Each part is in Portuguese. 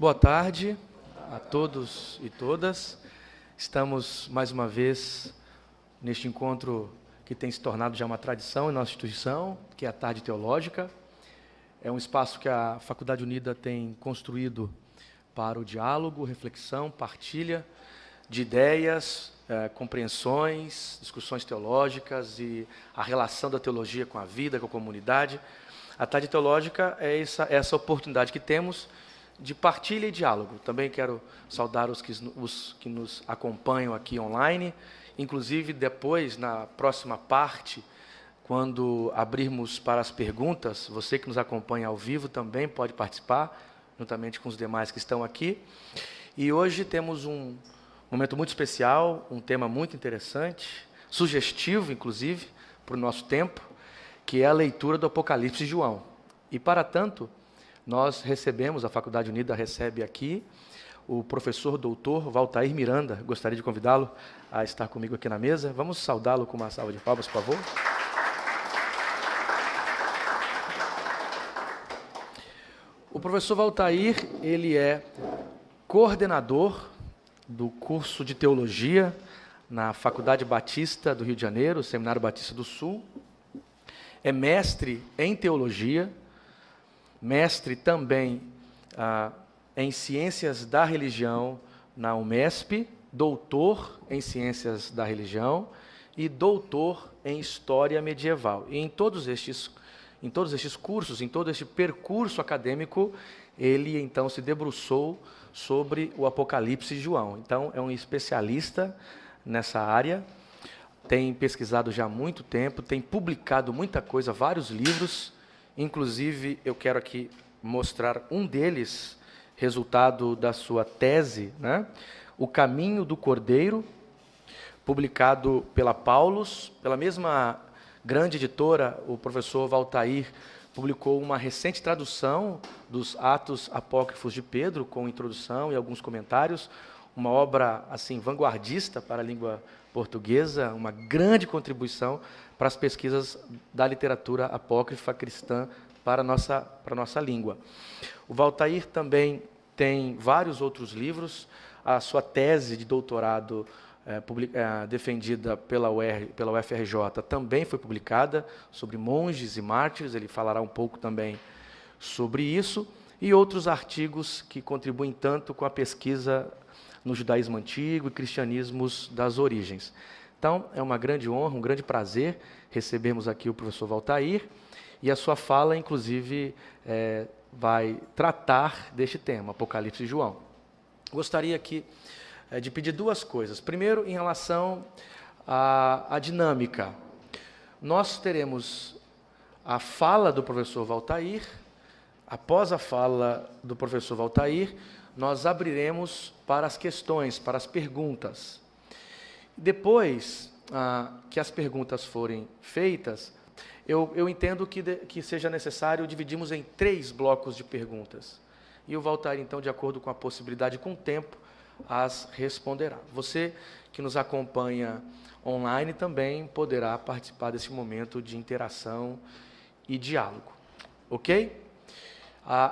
Boa tarde a todos e todas. Estamos, mais uma vez, neste encontro que tem se tornado já uma tradição em nossa instituição, que é a Tarde Teológica. É um espaço que a Faculdade Unida tem construído para o diálogo, reflexão, partilha de ideias, compreensões, discussões teológicas e a relação da teologia com a vida, com a comunidade. A Tarde Teológica é essa oportunidade que temos de partilha e diálogo. Também quero saudar os que nos acompanham aqui online. Inclusive, depois, na próxima parte, quando abrirmos para as perguntas, você que nos acompanha ao vivo também pode participar, juntamente com os demais que estão aqui. E hoje temos um momento muito especial, um tema muito interessante, sugestivo, inclusive, para o nosso tempo, que é a leitura do Apocalipse de João. E, para tanto, nós recebemos, a Faculdade Unida recebe aqui, o professor doutor Valtair Miranda. Gostaria de convidá-lo a estar comigo aqui na mesa. Vamos saudá-lo com uma salva de palmas, por favor. O professor Valtair, ele é coordenador do curso de Teologia na Faculdade Batista do Rio de Janeiro, Seminário Batista do Sul. É mestre em Teologia, mestre também em Ciências da Religião na UMESP, doutor em Ciências da Religião e doutor em História Medieval. E em todos estes cursos, em todo este percurso acadêmico, ele então se debruçou sobre o Apocalipse de João. Então, é um especialista nessa área, tem pesquisado já há muito tempo, tem publicado muita coisa, vários livros. Inclusive, eu quero aqui mostrar um deles, resultado da sua tese, né? O Caminho do Cordeiro, publicado pela Paulus, pela mesma grande editora. O professor Valtair publicou uma recente tradução dos Atos Apócrifos de Pedro, com introdução e alguns comentários, uma obra assim vanguardista para a língua portuguesa, uma grande contribuição para as pesquisas da literatura apócrifa cristã para a nossa língua. O Valtair também tem vários outros livros. A sua tese de doutorado defendida pela UFRJ também foi publicada, sobre monges e mártires. Ele falará um pouco também sobre isso, e outros artigos que contribuem tanto com a pesquisa no judaísmo antigo e cristianismos das origens. Então, é uma grande honra, um grande prazer recebermos aqui o professor Valtair, e a sua fala, inclusive, vai tratar deste tema, Apocalipse de João. Gostaria aqui de pedir duas coisas. Primeiro, em relação à dinâmica. Nós teremos a fala do professor Valtair. Após a fala do professor Valtair, nós abriremos para as questões, para as perguntas. Depois que as perguntas forem feitas, eu entendo que seja necessário dividirmos em 3 blocos de perguntas. E o Valtair, então, de acordo com a possibilidade, com o tempo, as responderá. Você que nos acompanha online também poderá participar desse momento de interação e diálogo. Ok?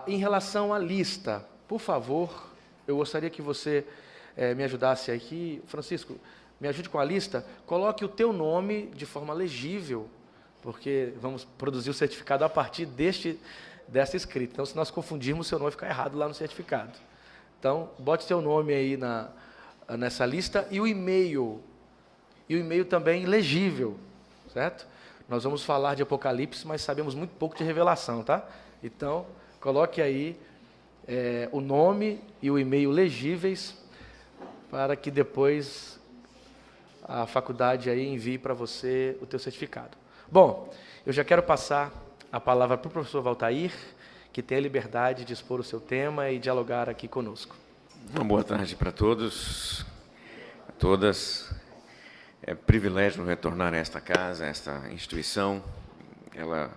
Em relação à lista, por favor, eu gostaria que você me ajudasse aqui. Francisco, me ajude com a lista. Coloque o teu nome de forma legível, porque vamos produzir o certificado a partir dessa escrita. Então, se nós confundirmos, seu nome ficar errado lá no certificado. Então, bote seu nome aí nessa lista e o e-mail. E o e-mail também legível, certo? Nós vamos falar de Apocalipse, mas sabemos muito pouco de Revelação, tá? Então, coloque aí o nome e o e-mail legíveis, para que depois a faculdade aí envie para você o teu certificado. Bom, eu já quero passar a palavra para o professor Valtair, que tem a liberdade de expor o seu tema e dialogar aqui conosco. Uma boa tarde para todos, a todas. É privilégio retornar a esta casa, a esta instituição. Ela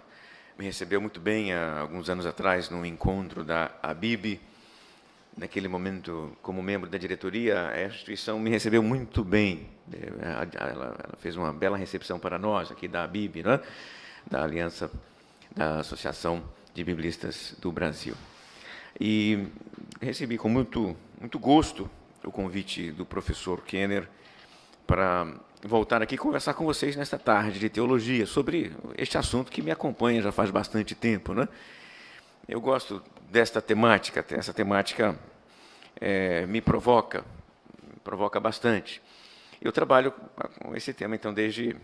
me recebeu muito bem há alguns anos atrás, num encontro da ABIB. Naquele momento, como membro da diretoria, a instituição me recebeu muito bem. Ela fez uma bela recepção para nós, aqui da ABIB, né? Da Aliança, da Associação de Biblistas do Brasil. E recebi com muito gosto o convite do professor Kenner para voltar aqui e conversar com vocês nesta tarde de teologia sobre este assunto que me acompanha já faz bastante tempo, né? Eu gosto desta temática, essa temática me provoca bastante. Eu trabalho com esse tema, então, desde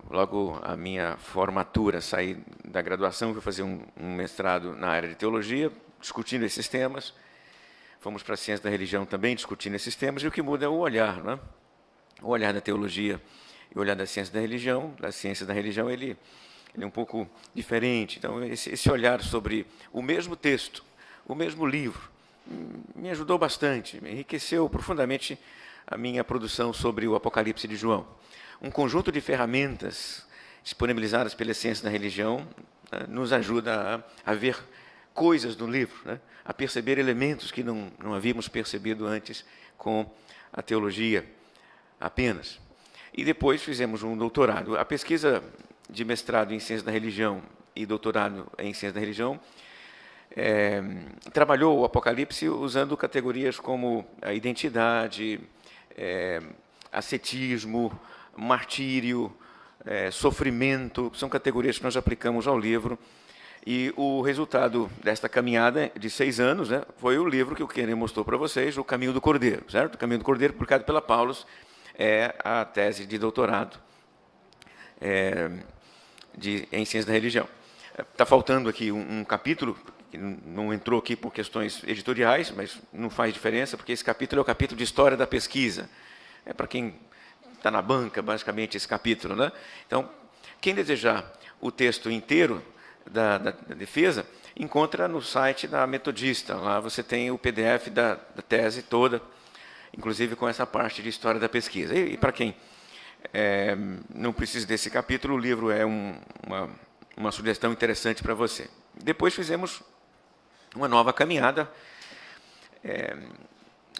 logo a minha formatura. Saí da graduação, fui fazer um mestrado na área de teologia, discutindo esses temas. Fomos para a ciência da religião também, discutindo esses temas, e o que muda é o olhar, né? O olhar da teologia e o olhar da ciência da religião. Da ciência da religião, ele é um pouco diferente. Então, esse olhar sobre o mesmo texto, o mesmo livro, me ajudou bastante, me enriqueceu profundamente a minha produção sobre o Apocalipse de João. Um conjunto de ferramentas disponibilizadas pela ciência da religião, né, nos ajuda a ver coisas no livro, né, a perceber elementos que não havíamos percebido antes com a teologia apenas. E depois fizemos um doutorado. A pesquisa de mestrado em ciência da religião e doutorado em ciência da religião trabalhou o Apocalipse usando categorias como a identidade, ascetismo, martírio, sofrimento. São categorias que nós aplicamos ao livro. E o resultado desta caminhada de 6 anos, né, foi o livro que o Kenner mostrou para vocês, O Caminho do Cordeiro, certo? O Caminho do Cordeiro, publicado pela Paulus, é a tese de doutorado em ciência da religião. Está faltando aqui um capítulo, que não entrou aqui por questões editoriais, mas não faz diferença, porque esse capítulo é o capítulo de História da Pesquisa. É para quem está na banca, basicamente, esse capítulo, né? Então, quem desejar o texto inteiro da defesa, encontra no site da Metodista. Lá você tem o PDF da tese toda, inclusive com essa parte de História da Pesquisa. E para quem não precisa desse capítulo, o livro é uma sugestão interessante para você. Depois fizemos uma nova caminhada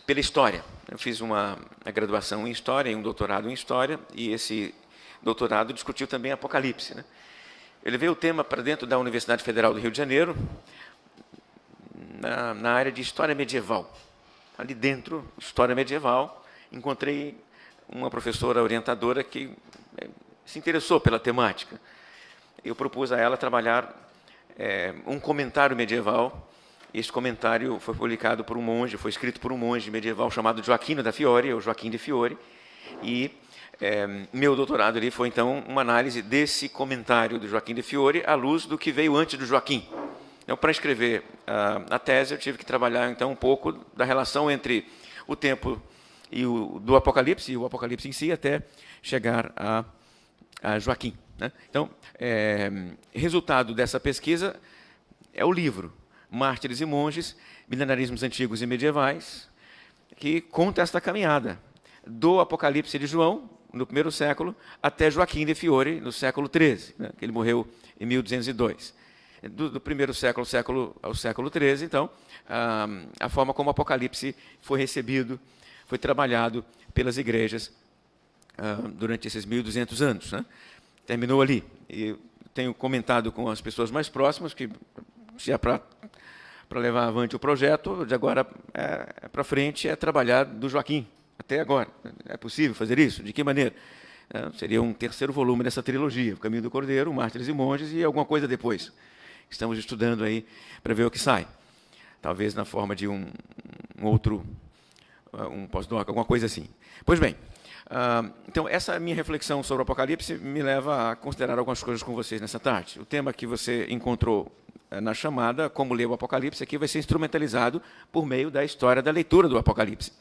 pela História. Eu fiz uma graduação em História e um doutorado em História, e esse doutorado discutiu também Apocalipse, né? Eu levei o tema para dentro da Universidade Federal do Rio de Janeiro, na área de História Medieval. Ali dentro, História Medieval, encontrei uma professora orientadora que se interessou pela temática. Eu propus a ela trabalhar um comentário medieval. Esse comentário foi publicado por um monge, foi escrito por um monge medieval chamado Joaquino da Fiore, ou Joaquim de Fiore, e meu doutorado ali foi, então, uma análise desse comentário do Joaquim de Fiore à luz do que veio antes do Joaquim. Então, para escrever a tese, eu tive que trabalhar, então, um pouco da relação entre o tempo do Apocalipse, e o Apocalipse em si, até chegar a Joaquim, né? Então, resultado dessa pesquisa é o livro Mártires e Monges, Milenarismos Antigos e Medievais, que conta esta caminhada do Apocalipse de João, no primeiro século, até Joaquim de Fiore, no século XIII, né, que ele morreu em 1202. Do primeiro século ao século XIII, então, a forma como o Apocalipse foi recebido, foi trabalhado pelas igrejas durante esses 1.200 anos, né? Terminou ali. E tenho comentado com as pessoas mais próximas que, se é para levar avante o projeto, de agora para frente é trabalhar do Joaquim. Até agora. É possível fazer isso? De que maneira? Seria um terceiro volume dessa trilogia, O Caminho do Cordeiro, Mártires e Monges, e alguma coisa depois. Estamos estudando aí para ver o que sai. Talvez na forma de um pós-doc, alguma coisa assim. Pois bem, então essa minha reflexão sobre o Apocalipse me leva a considerar algumas coisas com vocês nessa tarde. O tema que você encontrou na chamada, como ler o Apocalipse, aqui vai ser instrumentalizado por meio da história da leitura do Apocalipse.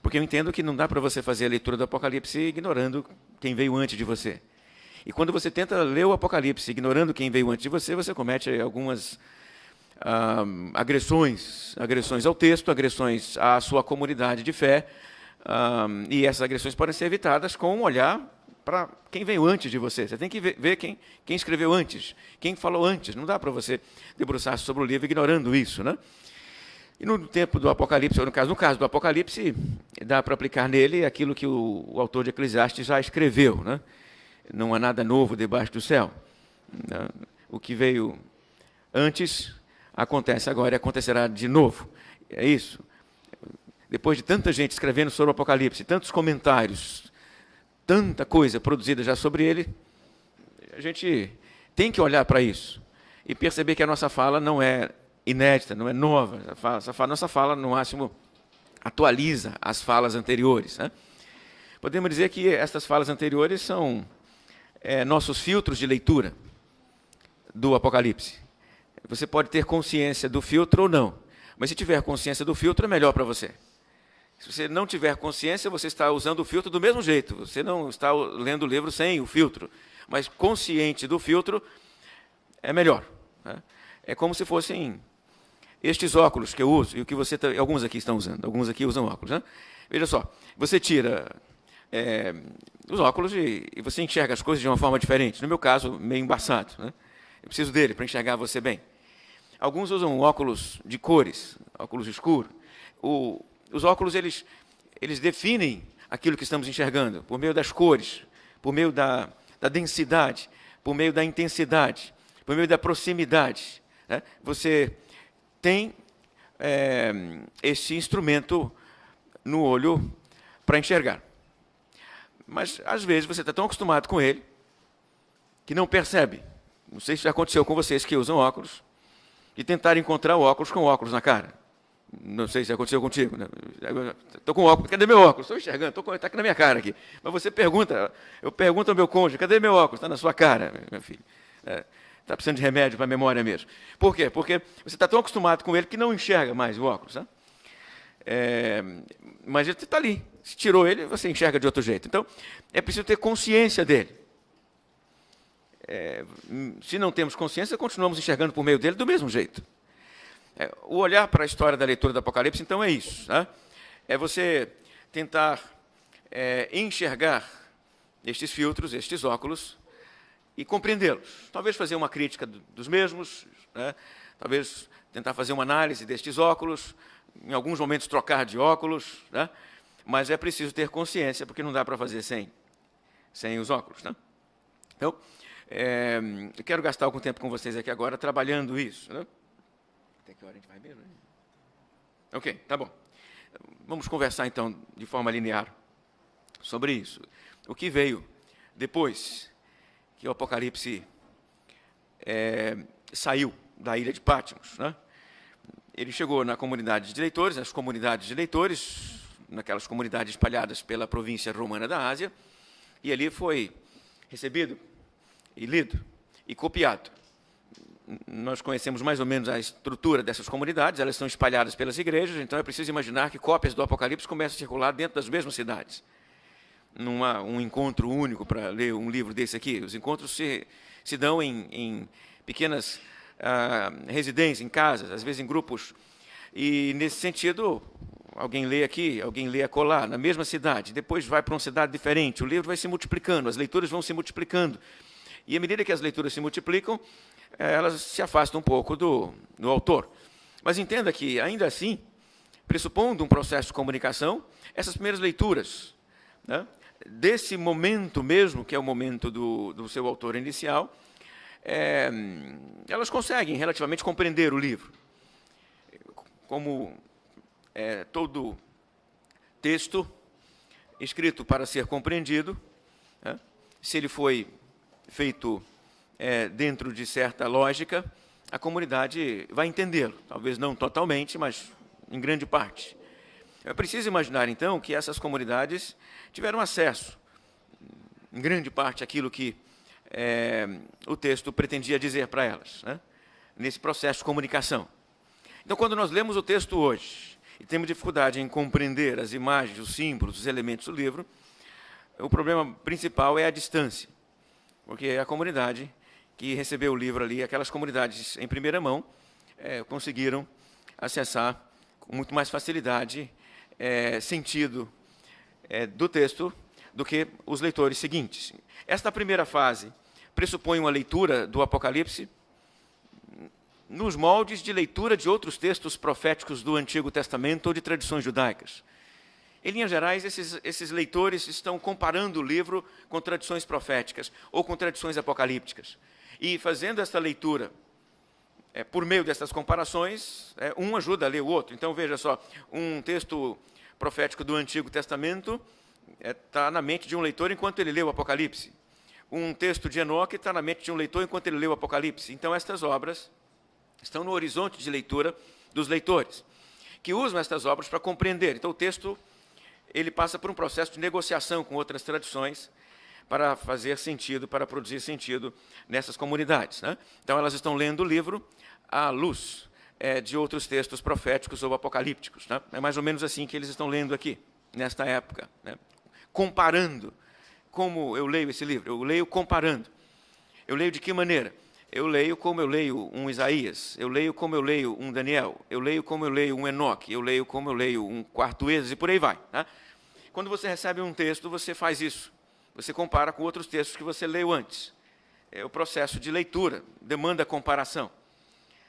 Porque eu entendo que não dá para você fazer a leitura do Apocalipse ignorando quem veio antes de você. E quando você tenta ler o Apocalipse ignorando quem veio antes de você, você comete algumas agressões ao texto, agressões à sua comunidade de fé, e essas agressões podem ser evitadas com um olhar para quem veio antes de você. Você tem que ver quem escreveu antes, quem falou antes. Não dá para você debruçar-se sobre o livro ignorando isso, né? E no tempo do Apocalipse, ou no caso do Apocalipse, dá para aplicar nele aquilo que o autor de Eclesiastes já escreveu, né? Não há nada novo debaixo do céu. O que veio antes acontece agora e acontecerá de novo. É isso. Depois de tanta gente escrevendo sobre o Apocalipse, tantos comentários, tanta coisa produzida já sobre ele, a gente tem que olhar para isso e perceber que a nossa fala não é inédita, não é nova. Nossa fala, no máximo, atualiza as falas anteriores, né? Podemos dizer que essas falas anteriores são nossos filtros de leitura do Apocalipse. Você pode ter consciência do filtro ou não, mas se tiver consciência do filtro, é melhor para você. Se você não tiver consciência, você está usando o filtro do mesmo jeito. Você não está lendo o livro sem o filtro, mas consciente do filtro é melhor, né? É como se fossem estes óculos que eu uso, e o que você alguns aqui estão usando, alguns aqui usam óculos, né? Veja só, você tira os óculos e você enxerga as coisas de uma forma diferente. No meu caso, meio embaçado, né? Eu preciso dele para enxergar você bem. Alguns usam óculos de cores, óculos escuros. Os óculos, eles definem aquilo que estamos enxergando, por meio das cores, por meio da densidade, por meio da intensidade, por meio da proximidade, né? Você tem esse instrumento no olho para enxergar. Mas, às vezes, você está tão acostumado com ele que não percebe. Não sei se já aconteceu com vocês que usam óculos e tentaram encontrar o óculos com óculos na cara. Não sei se aconteceu contigo, né? Estou com óculos, cadê meu óculos? Estou enxergando, está aqui na minha cara aqui. Mas você pergunta, eu pergunto ao meu cônjuge, cadê meu óculos? Está na sua cara, meu filho. Está precisando de remédio para a memória mesmo. Por quê? Porque você está tão acostumado com ele que não enxerga mais o óculos, né? Mas ele está ali. Se tirou ele, você enxerga de outro jeito. Então, é preciso ter consciência dele. Se não temos consciência, continuamos enxergando por meio dele do mesmo jeito. O olhar para a história da leitura do Apocalipse, então, é isso, né? É você tentar enxergar estes filtros, estes óculos, e compreendê-los. Talvez fazer uma crítica dos mesmos, né? Talvez tentar fazer uma análise destes óculos, em alguns momentos trocar de óculos, né? Mas é preciso ter consciência, porque não dá para fazer sem os óculos, né? Então, eu quero gastar algum tempo com vocês aqui agora trabalhando isso, né? Até que hora a gente vai mesmo? Ok, tá bom. Vamos conversar, então, de forma linear sobre isso. O que veio depois que o Apocalipse saiu da ilha de Patmos, né? Ele chegou na comunidade de leitores, nas comunidades de leitores, naquelas comunidades espalhadas pela província romana da Ásia, e ali foi recebido e lido e copiado. Nós conhecemos mais ou menos a estrutura dessas comunidades, elas estão espalhadas pelas igrejas, então é preciso imaginar que cópias do Apocalipse começam a circular dentro das mesmas cidades. Não há um encontro único para ler um livro desse aqui. Os encontros se dão em pequenas residências, em casas, às vezes em grupos. E, nesse sentido, alguém lê aqui, alguém lê acolá, na mesma cidade, depois vai para uma cidade diferente, o livro vai se multiplicando, as leituras vão se multiplicando. E, à medida que as leituras se multiplicam, elas se afastam um pouco do autor. Mas entenda que, ainda assim, pressupondo um processo de comunicação, essas primeiras leituras, né, desse momento mesmo, que é o momento do seu autor inicial, elas conseguem relativamente compreender o livro. Como todo texto escrito para ser compreendido, né, se ele foi feito dentro de certa lógica, a comunidade vai entendê-lo. Talvez não totalmente, mas em grande parte. É preciso imaginar, então, que essas comunidades tiveram acesso, em grande parte, àquilo que o texto pretendia dizer para elas, né, nesse processo de comunicação. Então, quando nós lemos o texto hoje e temos dificuldade em compreender as imagens, os símbolos, os elementos do livro, o problema principal é a distância, porque a comunidade que recebeu o livro ali, aquelas comunidades em primeira mão, conseguiram acessar com muito mais facilidade sentido do texto do que os leitores seguintes. Esta primeira fase pressupõe uma leitura do Apocalipse nos moldes de leitura de outros textos proféticos do Antigo Testamento ou de tradições judaicas. Em linhas gerais, esses leitores estão comparando o livro com tradições proféticas ou com tradições apocalípticas. E fazendo esta leitura por meio dessas comparações, um ajuda a ler o outro. Então, veja só, um texto profético do Antigo Testamento está na mente de um leitor enquanto ele lê o Apocalipse. Um texto de Enoque está na mente de um leitor enquanto ele lê o Apocalipse. Então, estas obras estão no horizonte de leitura dos leitores, que usam estas obras para compreender. Então, o texto ele passa por um processo de negociação com outras tradições para fazer sentido, para produzir sentido nessas comunidades, né? Então, elas estão lendo o livro à luz de outros textos proféticos ou apocalípticos, né? É mais ou menos assim que eles estão lendo aqui, nesta época, né? Comparando. Como eu leio esse livro? Eu leio comparando. Eu leio de que maneira? Eu leio como eu leio um Isaías, eu leio como eu leio um Daniel, eu leio como eu leio um Enoque, eu leio como eu leio um quarto Esdras, e por aí vai, né? Quando você recebe um texto, você faz isso. Você compara com outros textos que você leu antes. O processo de leitura demanda comparação.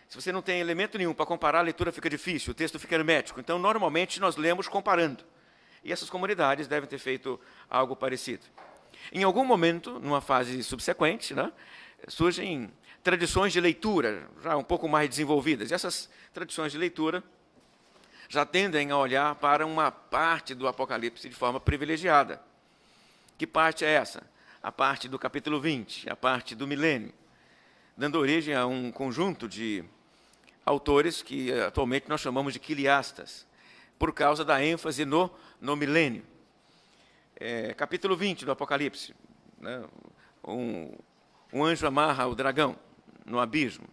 Se você não tem elemento nenhum para comparar, a leitura fica difícil, o texto fica hermético. Então, normalmente, nós lemos comparando. E essas comunidades devem ter feito algo parecido. Em algum momento, numa fase subsequente, né, surgem tradições de leitura já um pouco mais desenvolvidas. E essas tradições de leitura já tendem a olhar para uma parte do Apocalipse de forma privilegiada. Que parte é essa? A parte do capítulo 20, a parte do milênio, dando origem a um conjunto de autores que atualmente nós chamamos de quiliastas, por causa da ênfase no milênio. Capítulo 20 do Apocalipse, né? Um anjo amarra o dragão no abismo.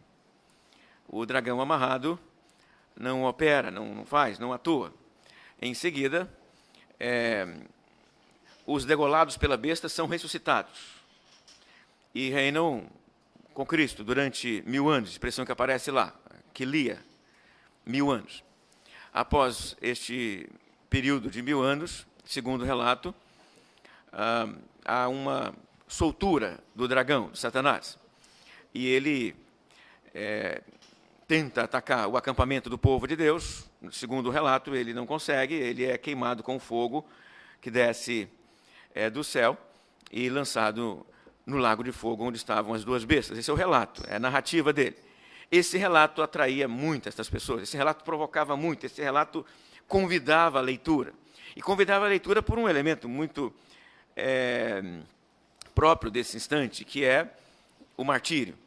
O dragão amarrado não opera, não faz, não atua. Em seguida, os degolados pela besta são ressuscitados e reinam com Cristo durante 1000 anos, expressão que aparece lá, quilia, 1000 anos. Após este período de 1000 anos, segundo o relato, há uma soltura do dragão, de Satanás, e ele tenta atacar o acampamento do povo de Deus. Segundo o relato, ele não consegue, ele é queimado com fogo que desce do céu e lançado no lago de fogo onde estavam as duas bestas. Esse é o relato, é a narrativa dele. Esse relato atraía muito essas pessoas, esse relato provocava muito, esse relato convidava a leitura. E convidava a leitura por um elemento muito próprio desse instante, que é o martírio.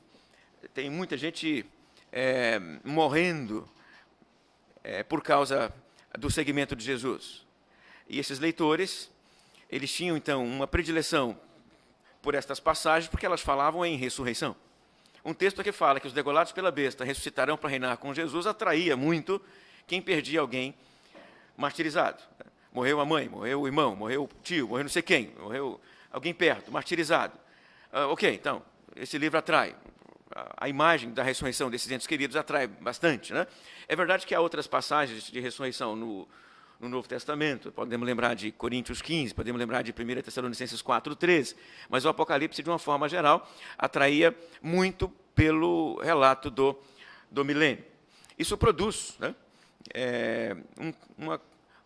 Tem muita gente morrendo por causa do seguimento de Jesus. E esses leitores, eles tinham, então, uma predileção por estas passagens, porque elas falavam em ressurreição. Um texto que fala que os degolados pela besta ressuscitarão para reinar com Jesus atraía muito quem perdia alguém martirizado. Morreu a mãe, morreu o irmão, morreu o tio, morreu não sei quem, morreu alguém perto, martirizado. Ok, então, esse livro atrai. A imagem da ressurreição desses entes queridos atrai bastante, né? É verdade que há outras passagens de ressurreição no Novo Testamento. Podemos lembrar de Coríntios 15, podemos lembrar de 1 Tessalonicenses 4:13, mas o Apocalipse, de uma forma geral, atraía muito pelo relato do milênio. Isso produz, né,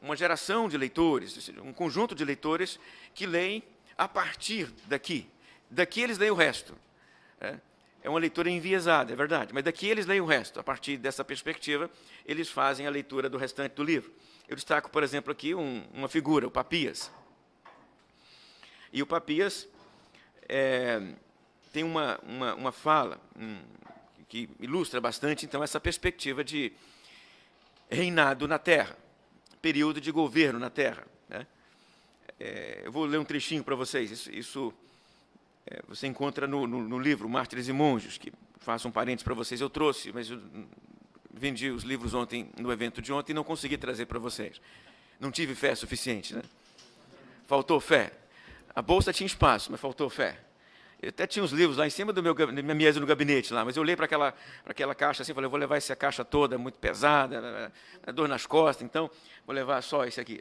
uma geração de leitores, um conjunto de leitores que leem a partir daqui. Daqui eles leem o resto. É uma leitura enviesada, é verdade, mas daqui eles leem o resto. A partir dessa perspectiva, eles fazem a leitura do restante do livro. Eu destaco, por exemplo, aqui uma figura, o Papias. E o Papias tem uma fala que ilustra bastante, então, essa perspectiva de reinado na Terra, período de governo na Terra, né? Eu vou ler um trechinho para vocês. Isso você encontra no livro Mártires e Monges, que faço um parênteses para vocês. Eu trouxe, mas eu vendi os livros ontem, no evento de ontem, e não consegui trazer para vocês. Não tive fé suficiente, né? Faltou fé. A bolsa tinha espaço, mas faltou fé. Eu até tinha uns livros lá em cima da minha mesa no gabinete, lá, mas eu olhei para aquela caixa assim e falei, eu vou levar essa caixa toda, muito pesada, dor nas costas, então vou levar só esse aqui.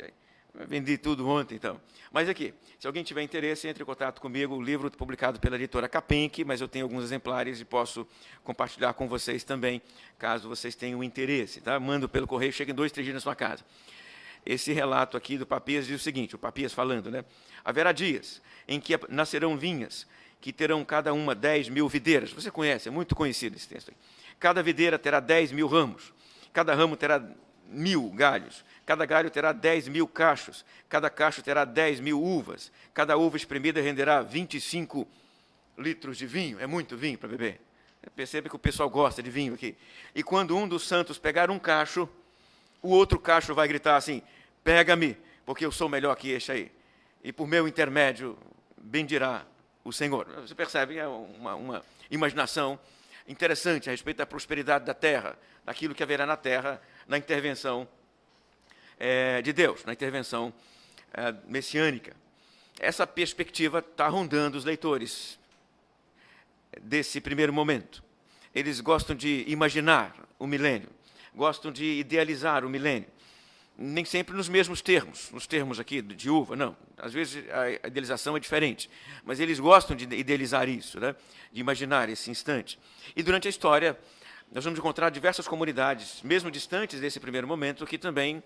Vendi tudo ontem, então. Mas aqui, se alguém tiver interesse, entre em contato comigo. O livro publicado pela editora Capenck, mas eu tenho alguns exemplares e posso compartilhar com vocês também, caso vocês tenham interesse. Tá? Mando pelo correio, chega em 2, 3 dias na sua casa. Esse relato aqui do Papias diz o seguinte, o Papias falando, né? Haverá dias em que nascerão vinhas, que terão cada uma 10.000 videiras. Você conhece, é muito conhecido esse texto aí. Cada videira terá 10.000 ramos, cada ramo terá 1.000 galhos, cada galho terá 10.000 cachos, cada cacho terá 10.000 uvas, cada uva espremida renderá 25 litros de vinho. É muito vinho para beber. Percebe que o pessoal gosta de vinho aqui. E quando um dos santos pegar um cacho, o outro cacho vai gritar assim: pega-me, porque eu sou melhor que este aí. E por meu intermédio bendirá o Senhor. Você percebe, é uma imaginação interessante a respeito da prosperidade da terra, daquilo que haverá na terra, na intervenção de Deus, na intervenção messiânica. Essa perspectiva está rondando os leitores desse primeiro momento. Eles gostam de imaginar o milênio, gostam de idealizar o milênio, nem sempre nos mesmos termos, nos termos aqui de uva, não. Às vezes a idealização é diferente, mas eles gostam de idealizar isso, né? De imaginar esse instante. E durante a história, nós vamos encontrar diversas comunidades, mesmo distantes desse primeiro momento, que também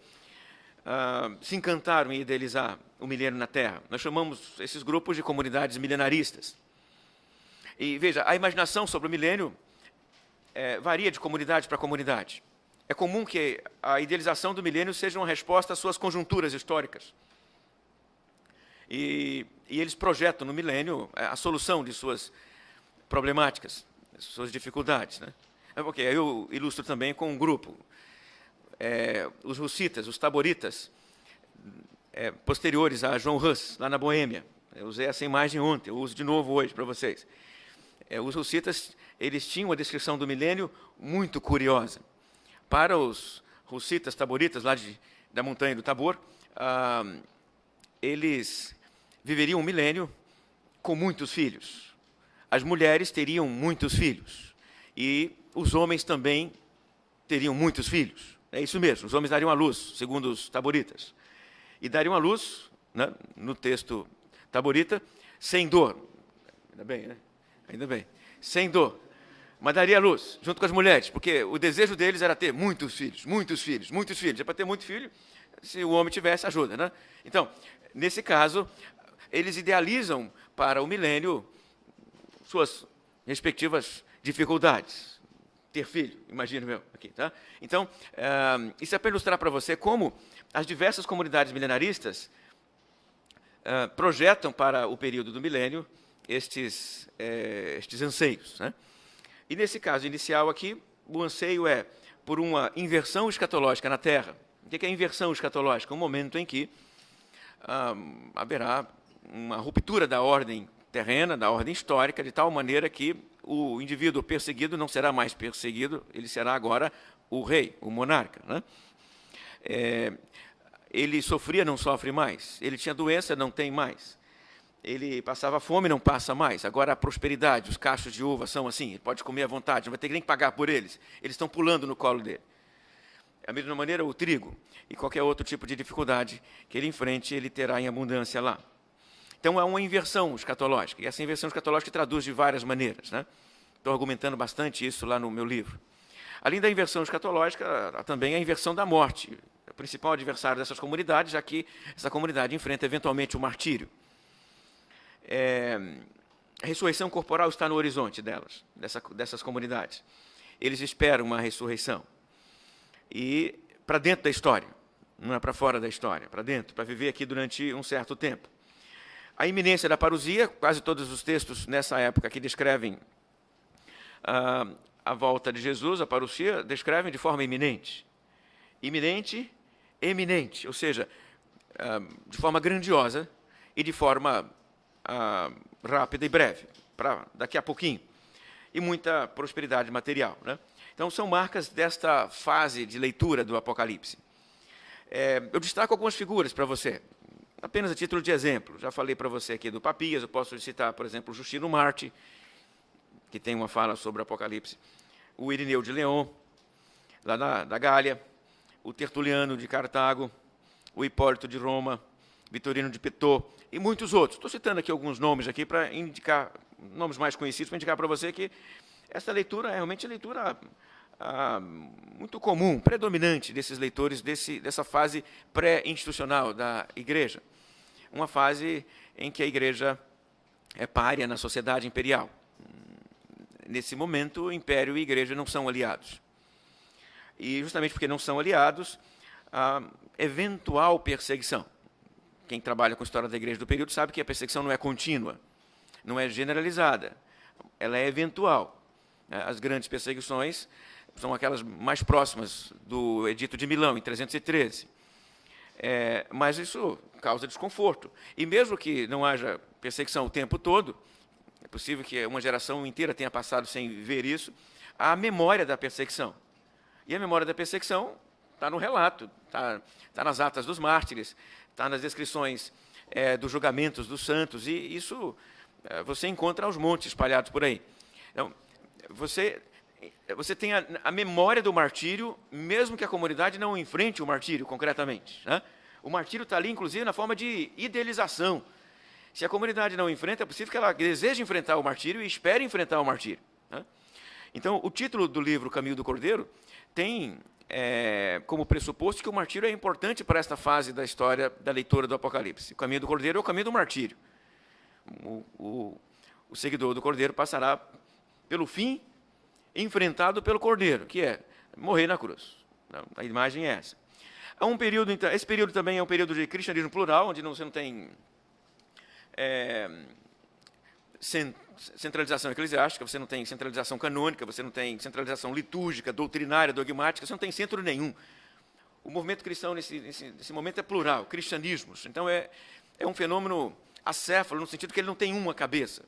se encantaram em idealizar o milênio na Terra. Nós chamamos esses grupos de comunidades milenaristas. E veja, a imaginação sobre o milênio varia de comunidade para comunidade. É comum que a idealização do milênio seja uma resposta às suas conjunturas históricas. E eles projetam no milênio a solução de suas problemáticas, suas dificuldades, né? Porque eu ilustro também com um grupo, os hussitas, os taboritas, posteriores a João Hus, lá na Boêmia. Eu usei essa imagem ontem, eu uso de novo hoje para vocês. Os hussitas, eles tinham uma descrição do milênio muito curiosa. Para os hussitas, taboritas, lá da montanha do Tabor, eles viveriam um milênio com muitos filhos. As mulheres teriam muitos filhos. E os homens também teriam muitos filhos. É isso mesmo, os homens dariam à luz, segundo os taboritas. E dariam à luz, né, no texto taborita, sem dor. Ainda bem, né? Ainda bem. Sem dor. Mas daria à luz, junto com as mulheres, porque o desejo deles era ter muitos filhos, muitos filhos, muitos filhos. É para ter muito filho, se o homem tivesse ajuda, né? Então, nesse caso, eles idealizam para o milênio suas respectivas dificuldades. Ter filho, imagino eu aqui, tá? Então, isso é para ilustrar para você como as diversas comunidades milenaristas projetam para o período do milênio estes anseios, né? E nesse caso inicial aqui, o anseio é por uma inversão escatológica na Terra. O que é inversão escatológica? Um momento em que haverá uma ruptura da ordem terrena, da ordem histórica, de tal maneira que o indivíduo perseguido não será mais perseguido, ele será agora o rei, o monarca, né? Ele sofria, não sofre mais. Ele tinha doença, não tem mais. Ele passava fome, não passa mais. Agora a prosperidade, os cachos de uva são assim, ele pode comer à vontade, não vai ter nem que pagar por eles. Eles estão pulando no colo dele. Da mesma maneira, o trigo e qualquer outro tipo de dificuldade que ele enfrente, ele terá em abundância lá. Então, há uma inversão escatológica. E essa inversão escatológica traduz de várias maneiras, né? Estou argumentando bastante isso lá no meu livro. Além da inversão escatológica, há também a inversão da morte. O principal adversário dessas comunidades, já que essa comunidade enfrenta eventualmente o martírio. A ressurreição corporal está no horizonte dessas comunidades. Eles esperam uma ressurreição. E para dentro da história, não é para fora da história, para dentro, para viver aqui durante um certo tempo. A iminência da parousia, quase todos os textos nessa época que descrevem a volta de Jesus, a parousia, descrevem de forma iminente. Iminente, eminente, ou seja, de forma grandiosa e de forma rápida e breve, para daqui a pouquinho. E muita prosperidade material, né? Então, são marcas desta fase de leitura do Apocalipse. Eu destaco algumas figuras para você, apenas a título de exemplo. Já falei para você aqui do Papias, eu posso citar, por exemplo, o Justino Marte, que tem uma fala sobre o Apocalipse, o Irineu de León, lá da Gália, o Tertuliano de Cartago, o Hipólito de Roma, Vitorino de Petô e muitos outros. Estou citando aqui alguns nomes aqui para indicar, nomes mais conhecidos, para indicar para você que essa leitura é realmente leitura muito comum, predominante desses leitores dessa fase pré-institucional da Igreja. Uma fase em que a Igreja é pária na sociedade imperial. nesse momento, o Império e a Igreja não são aliados. E justamente porque não são aliados, a eventual perseguição. Quem trabalha com a história da Igreja do período sabe que a perseguição não é contínua, não é generalizada, ela é eventual. As grandes perseguições são aquelas mais próximas do Edito de Milão, em 313. Mas isso causa desconforto. E mesmo que não haja perseguição o tempo todo, é possível que uma geração inteira tenha passado sem ver isso, há a memória da perseguição. E a memória da perseguição está no relato, está nas atas dos mártires, está nas descrições dos julgamentos dos santos, e isso você encontra aos montes espalhados por aí. Então, você tem a memória do martírio, mesmo que a comunidade não enfrente o martírio concretamente, né? O martírio está ali, inclusive, na forma de idealização. Se a comunidade não enfrenta, é possível que ela deseje enfrentar o martírio e espere enfrentar o martírio, né? Então, o título do livro Caminho do Cordeiro tem como pressuposto que o martírio é importante para esta fase da história da leitura do Apocalipse. O caminho do Cordeiro é o caminho do martírio. O seguidor do Cordeiro passará pelo fim enfrentado pelo Cordeiro, que é morrer na cruz. A imagem é essa. Há um período, então, esse período também é um período de cristianismo plural, onde você não tem centralização eclesiástica, você não tem centralização canônica, você não tem centralização litúrgica, doutrinária, dogmática, você não tem centro nenhum. O movimento cristão, nesse momento, é plural, cristianismos. Então, é um fenômeno acéfalo, no sentido que ele não tem uma cabeça.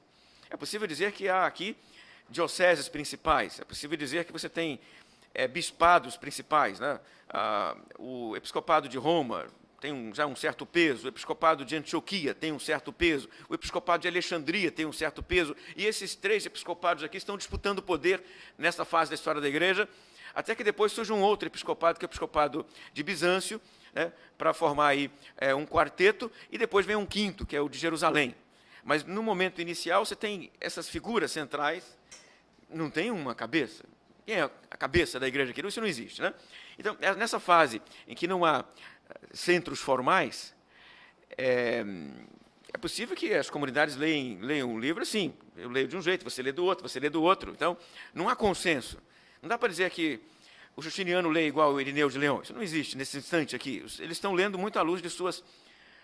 É possível dizer que há aqui dioceses principais, é possível dizer que você tem bispados principais, né? O episcopado de Roma tem já um certo peso, o episcopado de Antioquia tem um certo peso, o episcopado de Alexandria tem um certo peso, e esses 3 episcopados aqui estão disputando poder nessa fase da história da Igreja, até que depois surge um outro episcopado, que é o episcopado de Bizâncio, né, para formar aí um quarteto, e depois vem um quinto, que é o de Jerusalém. Mas, no momento inicial, você tem essas figuras centrais, não tem uma cabeça. Quem é a cabeça da igreja aqui? Isso não existe, né? Então, nessa fase em que não há centros formais, é possível que as comunidades leiam um livro assim, eu leio de um jeito, você lê do outro, você lê do outro. Então, não há consenso. Não dá para dizer que o Justiniano lê igual o Irineu de Leão. Isso não existe nesse instante aqui. Eles estão lendo muito à luz de suas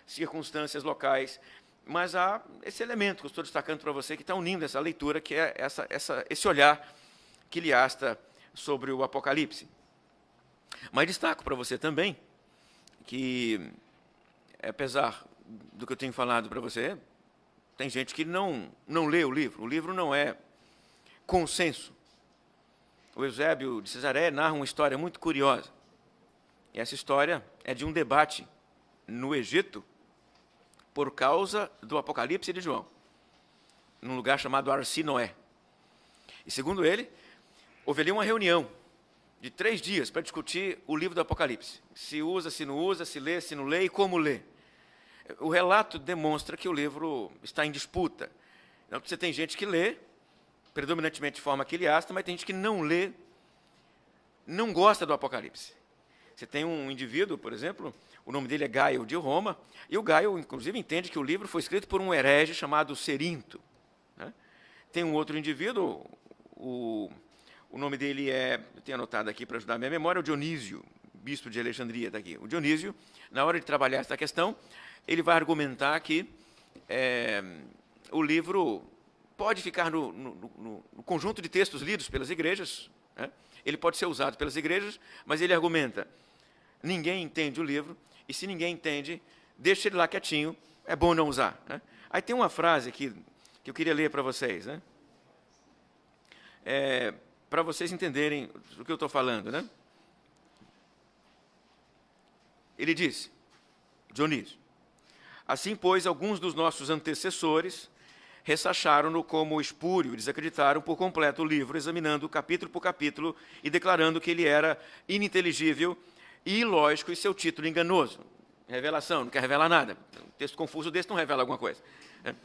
circunstâncias locais, mas há esse elemento que eu estou destacando para você, que está unindo essa leitura, que é esse olhar quiliasta sobre o Apocalipse. Mas destaco para você também que, apesar do que eu tenho falado para você, tem gente que não lê o livro. O livro não é consenso. O Eusébio de Cesareia narra uma história muito curiosa. E essa história é de um debate no Egito por causa do Apocalipse de João, num lugar chamado Arsinoé. E, segundo ele, houve ali uma reunião de 3 dias para discutir o livro do Apocalipse. Se usa, se não usa, se lê, se não lê e como lê. O relato demonstra que o livro está em disputa. Então, você tem gente que lê, predominantemente de forma quiliasta, mas tem gente que não lê, não gosta do Apocalipse. Você tem um indivíduo, por exemplo, o nome dele é Gaio de Roma, e o Gaio, inclusive, entende que o livro foi escrito por um herege chamado Cerinto, né? Tem um outro indivíduo, o nome dele eu tenho anotado aqui para ajudar a minha memória, o Dionísio, bispo de Alexandria, está aqui. O Dionísio, na hora de trabalhar essa questão, ele vai argumentar que o livro pode ficar no conjunto de textos lidos pelas igrejas, né? Ele pode ser usado pelas igrejas, mas ele argumenta, ninguém entende o livro, e se ninguém entende, deixa ele lá quietinho, é bom não usar, né? Aí tem uma frase aqui que eu queria ler para vocês, né? Para vocês entenderem do que eu estou falando, né? Ele disse, Dionísio, assim, pois, alguns dos nossos antecessores ressacharam-no como espúrio, desacreditaram por completo o livro, examinando capítulo por capítulo e declarando que ele era ininteligível e ilógico e seu título enganoso. Revelação, não quer revelar nada. Um texto confuso desse não revela alguma coisa, né?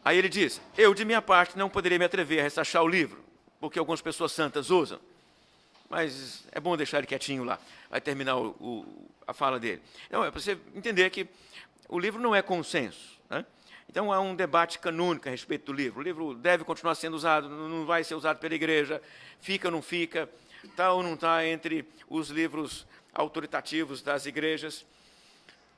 Aí ele diz, eu, de minha parte, não poderia me atrever a ressachar o livro, porque algumas pessoas santas usam, mas é bom deixar ele quietinho lá. Vai terminar a fala dele. Então, é para você entender que o livro não é consenso, né? Então, há um debate canônico a respeito do livro. O livro deve continuar sendo usado, não vai ser usado pela igreja, fica ou não fica, está ou não está entre os livros autoritativos das igrejas.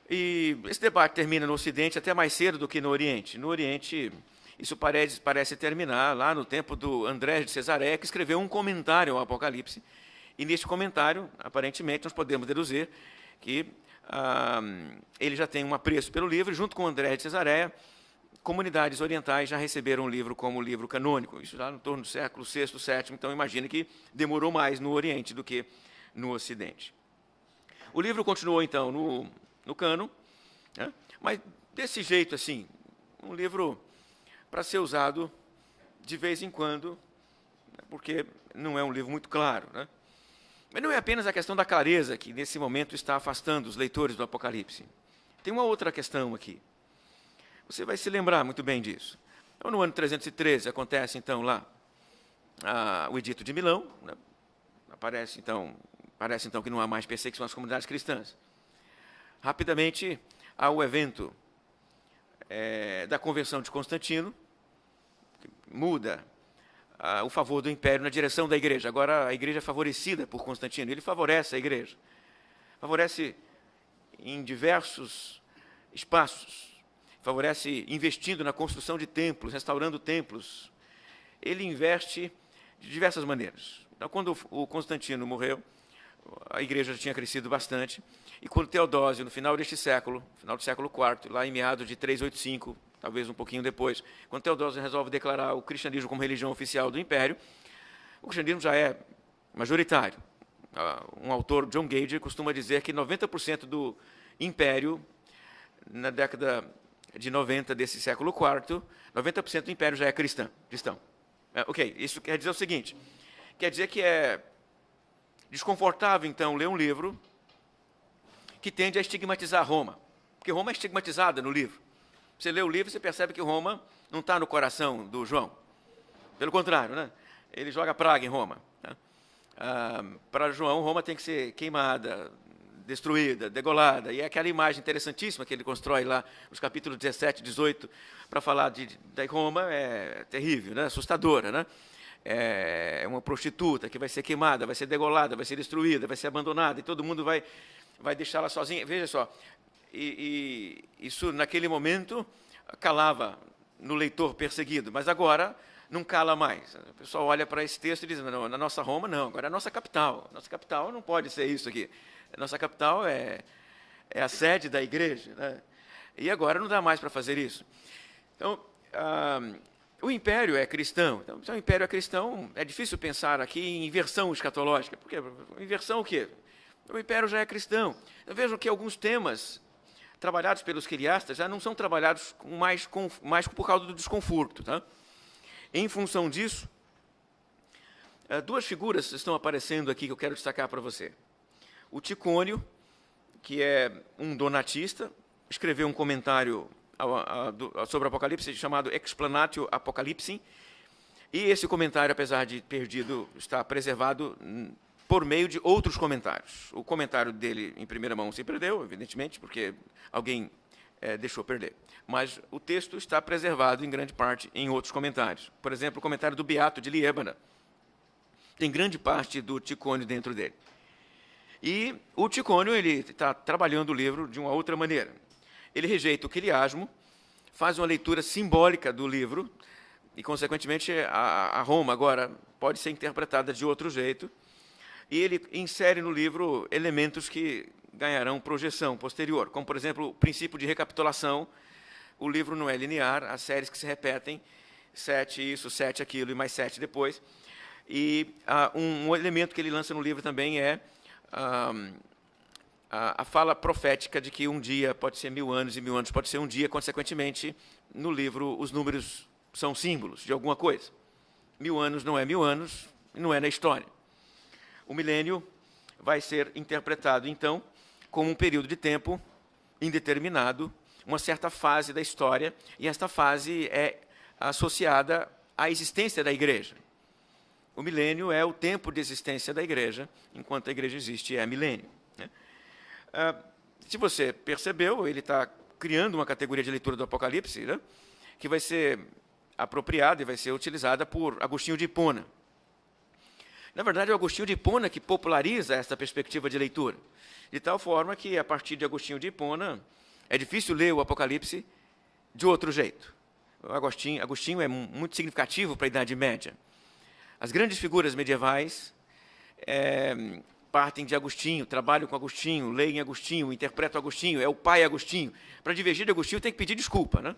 E esse debate termina no Ocidente até mais cedo do que no Oriente. No Oriente, isso parece terminar lá no tempo do André de Cesareia, que escreveu um comentário ao Apocalipse. E neste comentário, aparentemente, nós podemos deduzir que ele já tem um apreço pelo livro, junto com André de Cesareia. Comunidades orientais já receberam o livro como livro canônico, isso já no torno do século VI, VII, então imagina que demorou mais no Oriente do que no Ocidente. O livro continuou, então, no cânon, né? Mas desse jeito, assim, um livro para ser usado de vez em quando, porque não é um livro muito claro, né? Mas não é apenas a questão da clareza que, nesse momento, está afastando os leitores do Apocalipse. Tem uma outra questão aqui. Você vai se lembrar muito bem disso. Então, no ano 313, acontece, então, lá o Edito de Milão. Né? Parece, então, que não há mais perseguição às comunidades cristãs. Rapidamente, há o evento da conversão de Constantino, que muda o favor do império na direção da igreja. Agora, a igreja é favorecida por Constantino. Ele favorece a igreja. Favorece em diversos espaços. Favorece investindo na construção de templos, restaurando templos. Ele investe de diversas maneiras. Então, quando o Constantino morreu, a igreja já tinha crescido bastante, e quando Teodósio, no final deste século, final do século IV, lá em meados de 385, talvez um pouquinho depois, quando Teodósio resolve declarar o cristianismo como religião oficial do império, o cristianismo já é majoritário. Um autor, John Gage, costuma dizer que 90% do império, na década de 90 desse século IV, 90% do império já é cristão. Ok, isso quer dizer o seguinte, quer dizer que é desconfortável, então, ler um livro que tende a estigmatizar Roma, porque Roma é estigmatizada no livro. Você lê o livro e você percebe que Roma não está no coração do João. Pelo contrário, né? Ele joga praga em Roma. Né? Para João, Roma tem que ser queimada, destruída, degolada. E é aquela imagem interessantíssima que ele constrói lá nos capítulos 17 e 18, para falar da Roma, é terrível, né? Assustadora. Né? É uma prostituta que vai ser queimada, vai ser degolada, vai ser destruída, vai ser abandonada, e todo mundo vai deixá-la sozinha. Veja só, e isso, naquele momento, calava no leitor perseguido, mas agora não cala mais. O pessoal olha para esse texto e diz, não, na nossa Roma, não, agora é a nossa capital. Nossa capital não pode ser isso aqui. A nossa capital é a sede da igreja. Né? E agora não dá mais para fazer isso. Então, o império é cristão. Então, se o império é cristão, é difícil pensar aqui em inversão escatológica. Por quê? Inversão o quê? O império já é cristão. Então, vejam que alguns temas trabalhados pelos quiriastas já não são trabalhados mais por causa do desconforto. Tá? Em função disso, duas figuras estão aparecendo aqui que eu quero destacar para você. O Ticônio, que é um donatista, escreveu um comentário sobre o Apocalipse chamado Explanatio Apocalypsi, e esse comentário, apesar de perdido, está preservado por meio de outros comentários. O comentário dele, em primeira mão, se perdeu, evidentemente, porque alguém deixou perder. Mas o texto está preservado, em grande parte, em outros comentários. Por exemplo, o comentário do Beato de Liébana. Tem grande parte do Ticônio dentro dele. E o Ticônio está trabalhando o livro de uma outra maneira. Ele rejeita o quiliasmo, faz uma leitura simbólica do livro, e, consequentemente, a Roma agora pode ser interpretada de outro jeito, e ele insere no livro elementos que ganharão projeção posterior, como, por exemplo, o princípio de recapitulação. O livro não é linear, há séries que se repetem, 7 isso, 7 aquilo e mais 7 depois. E um elemento que ele lança no livro também é a fala profética de que um dia pode ser 1000 anos e 1000 anos pode ser um dia. Consequentemente, no livro, os números são símbolos de alguma coisa. 1000 anos não é 1000 anos, não é na história. O milênio vai ser interpretado, então, como um período de tempo indeterminado, uma certa fase da história, e esta fase é associada à existência da igreja. O milênio é o tempo de existência da igreja, enquanto a igreja existe, é milênio. Né? Se você percebeu, ele está criando uma categoria de leitura do Apocalipse, né, que vai ser apropriada e vai ser utilizada por Agostinho de Hipona. Na verdade, é o Agostinho de Hipona que populariza essa perspectiva de leitura, de tal forma que, a partir de Agostinho de Hipona, é difícil ler o Apocalipse de outro jeito. O Agostinho é muito significativo para a Idade Média. As grandes figuras medievais partem de Agostinho, trabalham com Agostinho, leem Agostinho, interpretam Agostinho, é o pai Agostinho. Para divergir de Agostinho tem que pedir desculpa, né?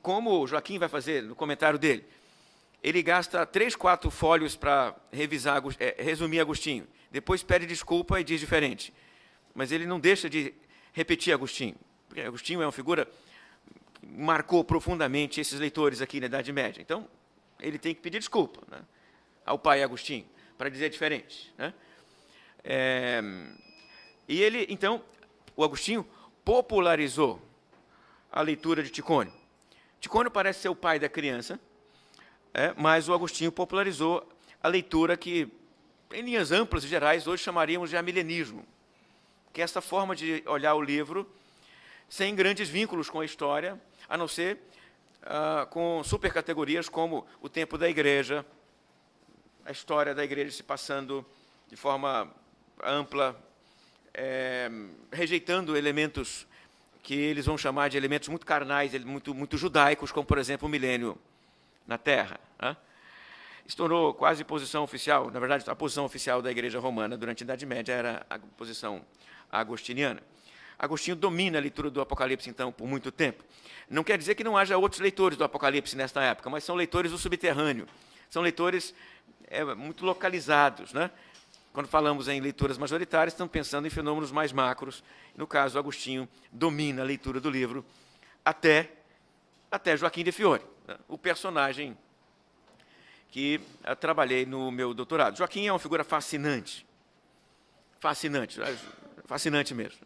Como o Joaquim vai fazer no comentário dele. Ele gasta 3, 4 fólios para resumir Agostinho. Depois pede desculpa e diz diferente. Mas ele não deixa de repetir Agostinho. Porque Agostinho é uma figura que marcou profundamente esses leitores aqui na Idade Média. Então, ele tem que pedir desculpa, né, ao pai Agostinho, para dizer diferente, né? E ele, então, o Agostinho popularizou a leitura de Ticônio. Ticônio parece ser o pai da criança, mas o Agostinho popularizou a leitura que, em linhas amplas e gerais, hoje chamaríamos de amilenismo, que é essa forma de olhar o livro sem grandes vínculos com a história, a não ser com supercategorias como o tempo da igreja, a história da igreja se passando de forma ampla, rejeitando elementos que eles vão chamar de elementos muito carnais, muito judaicos, como, por exemplo, o milênio na Terra, né? Isso tornou quase posição oficial. Na verdade, a posição oficial da Igreja Romana durante a Idade Média era a posição agostiniana. Agostinho domina a leitura do Apocalipse, então, por muito tempo. Não quer dizer que não haja outros leitores do Apocalipse nesta época, mas são leitores do subterrâneo. São leitores muito localizados, né? Quando falamos em leituras majoritárias, estamos pensando em fenômenos mais macros. No caso, Agostinho domina a leitura do livro até Joaquim de Fiore, né, o personagem que trabalhei no meu doutorado. Joaquim é uma figura fascinante. Fascinante mesmo.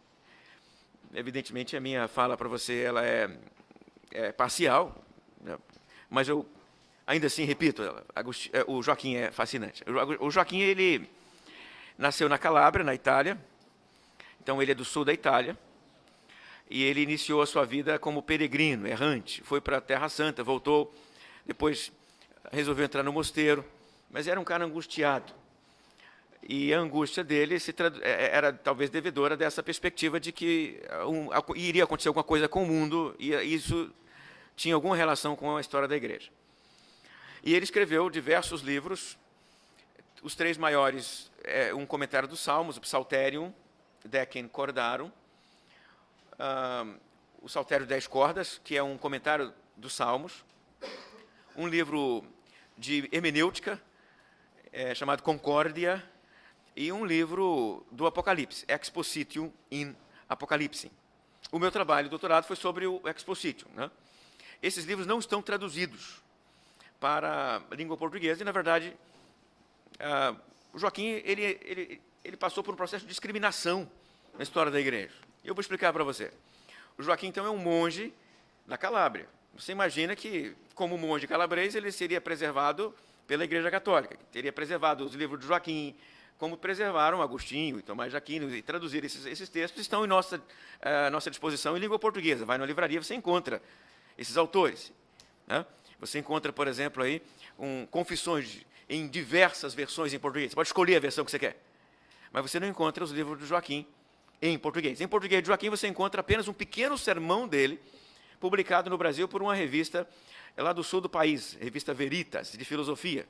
Evidentemente, a minha fala para você ela é parcial, né, mas eu, ainda assim, repito, o Joaquim é fascinante. O Joaquim, ele nasceu na Calábria, na Itália, então ele é do sul da Itália, e ele iniciou a sua vida como peregrino, errante, foi para a Terra Santa, voltou, depois resolveu entrar no mosteiro, mas era um cara angustiado. E a angústia dele era talvez devedora dessa perspectiva de que iria acontecer alguma coisa com o mundo, e isso tinha alguma relação com a história da igreja. E ele escreveu diversos livros, os 3 maiores, um comentário dos Salmos, o Psalterium, Decem Cordarum, o Saltério 10 Cordas, que é um comentário dos Salmos, um livro de hermenêutica, chamado Concórdia, e um livro do Apocalipse, Expositio in Apocalypse. O meu trabalho de doutorado foi sobre o Expositio, né? Esses livros não estão traduzidos para a língua portuguesa, e, na verdade, o Joaquim ele passou por um processo de discriminação na história da igreja. Eu vou explicar para você. O Joaquim, então, é um monge na Calábria. Você imagina que, como monge calabrês, ele seria preservado pela Igreja Católica, que teria preservado os livros de Joaquim, como preservaram Agostinho e Tomás de Aquino, e traduzir esses textos, estão em nossa disposição em língua portuguesa. Vai na livraria, você encontra esses autores, né? Você encontra, por exemplo, aí, confissões em diversas versões em português. Você pode escolher a versão que você quer, mas você não encontra os livros de Joaquim em português. Em português de Joaquim, você encontra apenas um pequeno sermão dele, publicado no Brasil por uma revista lá do sul do país, revista Veritas, de filosofia.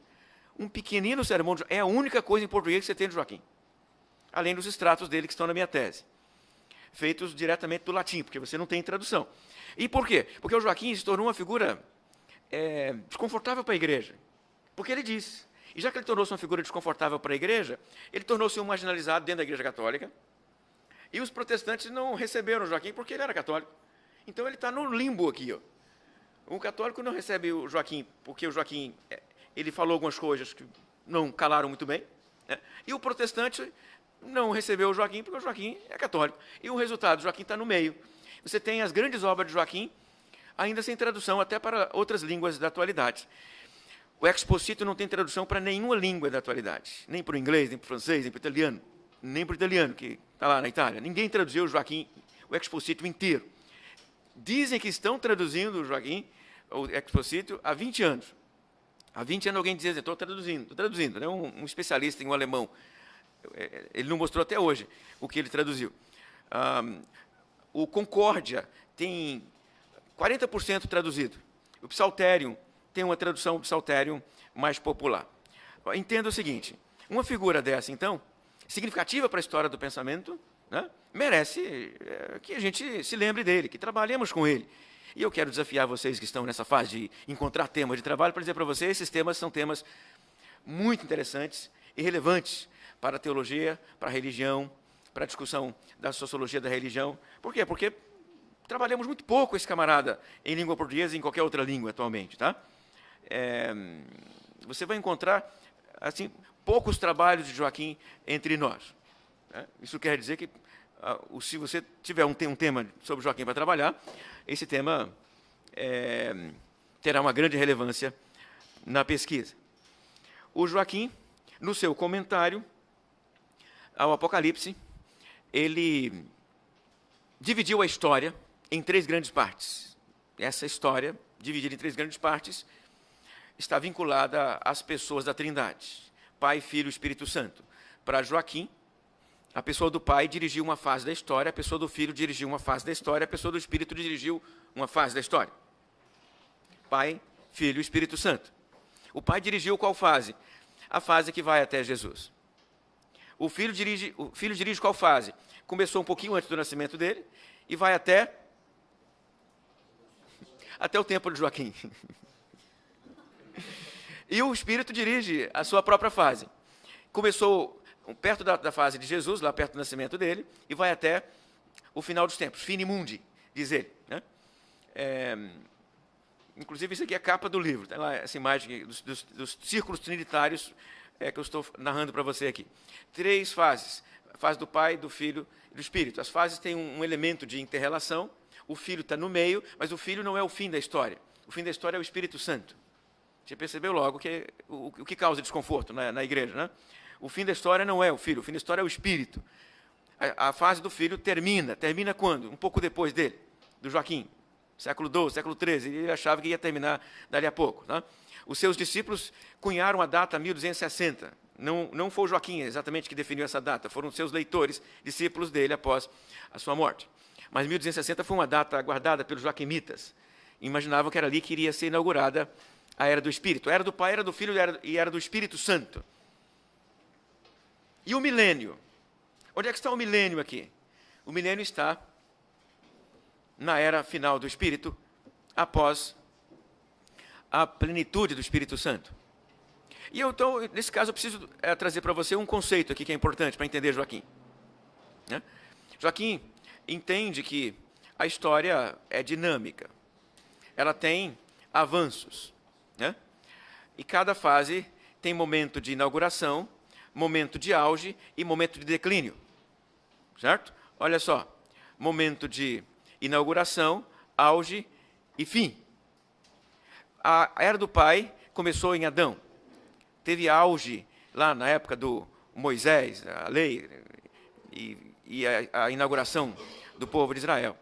Um pequenino sermão, é a única coisa em português que você tem de Joaquim, além dos extratos dele que estão na minha tese, feitos diretamente do latim, porque você não tem tradução. E por quê? Porque o Joaquim se tornou uma figura desconfortável para a igreja, porque ele diz. E já que ele tornou-se uma figura desconfortável para a igreja, ele tornou-se um marginalizado dentro da Igreja Católica, e os protestantes não receberam o Joaquim porque ele era católico. Então ele está no limbo aqui, ó. Um católico não recebe o Joaquim porque o Joaquim ele falou algumas coisas que não calaram muito bem, né? E o protestante não recebeu o Joaquim porque o Joaquim é católico. E o resultado, o Joaquim está no meio. Você tem as grandes obras de Joaquim ainda sem tradução, até para outras línguas da atualidade. O Expositio não tem tradução para nenhuma língua da atualidade, nem para o inglês, nem para o francês, nem para o italiano, nem para o italiano, que está lá na Itália. Ninguém traduziu o Joaquim, o Expositio inteiro. dizem que estão traduzindo o Joaquim, o Expositio, há 20 anos. Há 20 anos alguém dizia, estou traduzindo. Né? Um especialista em um alemão, ele não mostrou até hoje o que ele traduziu. O Concórdia tem 40% traduzido. O Psalterium tem uma tradução do Psalterium mais popular. Entenda o seguinte, uma figura dessa, então, significativa para a história do pensamento, né, merece que a gente se lembre dele, que trabalhemos com ele. E eu quero desafiar vocês que estão nessa fase de encontrar tema de trabalho para dizer para vocês, esses temas são temas muito interessantes e relevantes para a teologia, para a religião, para a discussão da sociologia da religião. Por quê? Porque trabalhamos muito pouco esse camarada em língua portuguesa e em qualquer outra língua atualmente. Tá? Você vai encontrar assim, poucos trabalhos de Joaquim entre nós. Né? Isso quer dizer que, se você tiver um tema sobre Joaquim para trabalhar, esse tema terá uma grande relevância na pesquisa. O Joaquim, no seu comentário ao Apocalipse, ele dividiu a história em 3 grandes partes. Essa história, dividida em 3 grandes partes, está vinculada às pessoas da Trindade, Pai, Filho e Espírito Santo. Para Joaquim, a pessoa do Pai dirigiu uma fase da história, a pessoa do Filho dirigiu uma fase da história, a pessoa do Espírito dirigiu uma fase da história. Pai, Filho e Espírito Santo. O Pai dirigiu qual fase? A fase que vai até Jesus. O Filho dirige qual fase? Começou um pouquinho antes do nascimento dele e vai até o tempo de Joaquim. E o Espírito dirige a sua própria fase. Começou perto da fase de Jesus, lá perto do nascimento dele, e vai até o final dos tempos, fine mundi, diz ele. Né? Inclusive, isso aqui é a capa do livro, tá lá essa imagem dos círculos trinitários que eu estou narrando para você aqui. 3 fases, a fase do Pai, do Filho e do Espírito. As fases têm um elemento de inter-relação, o Filho está no meio, mas o Filho não é o fim da história. O fim da história é o Espírito Santo. Você percebeu logo que o que causa desconforto na igreja, né? O fim da história não é o Filho, o fim da história é o Espírito. A fase do Filho termina quando? Um pouco depois dele, do Joaquim, século XII, século XIII, ele achava que ia terminar dali a pouco. Tá? Os seus discípulos cunharam a data 1260, não foi o Joaquim exatamente que definiu essa data, foram seus leitores, discípulos dele após a sua morte. Mas 1260 foi uma data aguardada pelos joaquimitas, imaginavam que era ali que iria ser inaugurada a Era do Espírito, a Era do Pai, Era do Filho e Era do Espírito Santo. E o milênio? Onde é que está o milênio aqui? O milênio está na era final do Espírito, após a plenitude do Espírito Santo. E então, nesse caso, eu preciso trazer para você um conceito aqui que é importante para entender Joaquim. Né? Joaquim entende que a história é dinâmica. Ela tem avanços. Né? E cada fase tem momento de inauguração, momento de auge e momento de declínio. Certo? Olha só, momento de inauguração, auge e fim. A Era do Pai começou em Adão. Teve auge lá na época do Moisés, a lei e a inauguração do povo de Israel.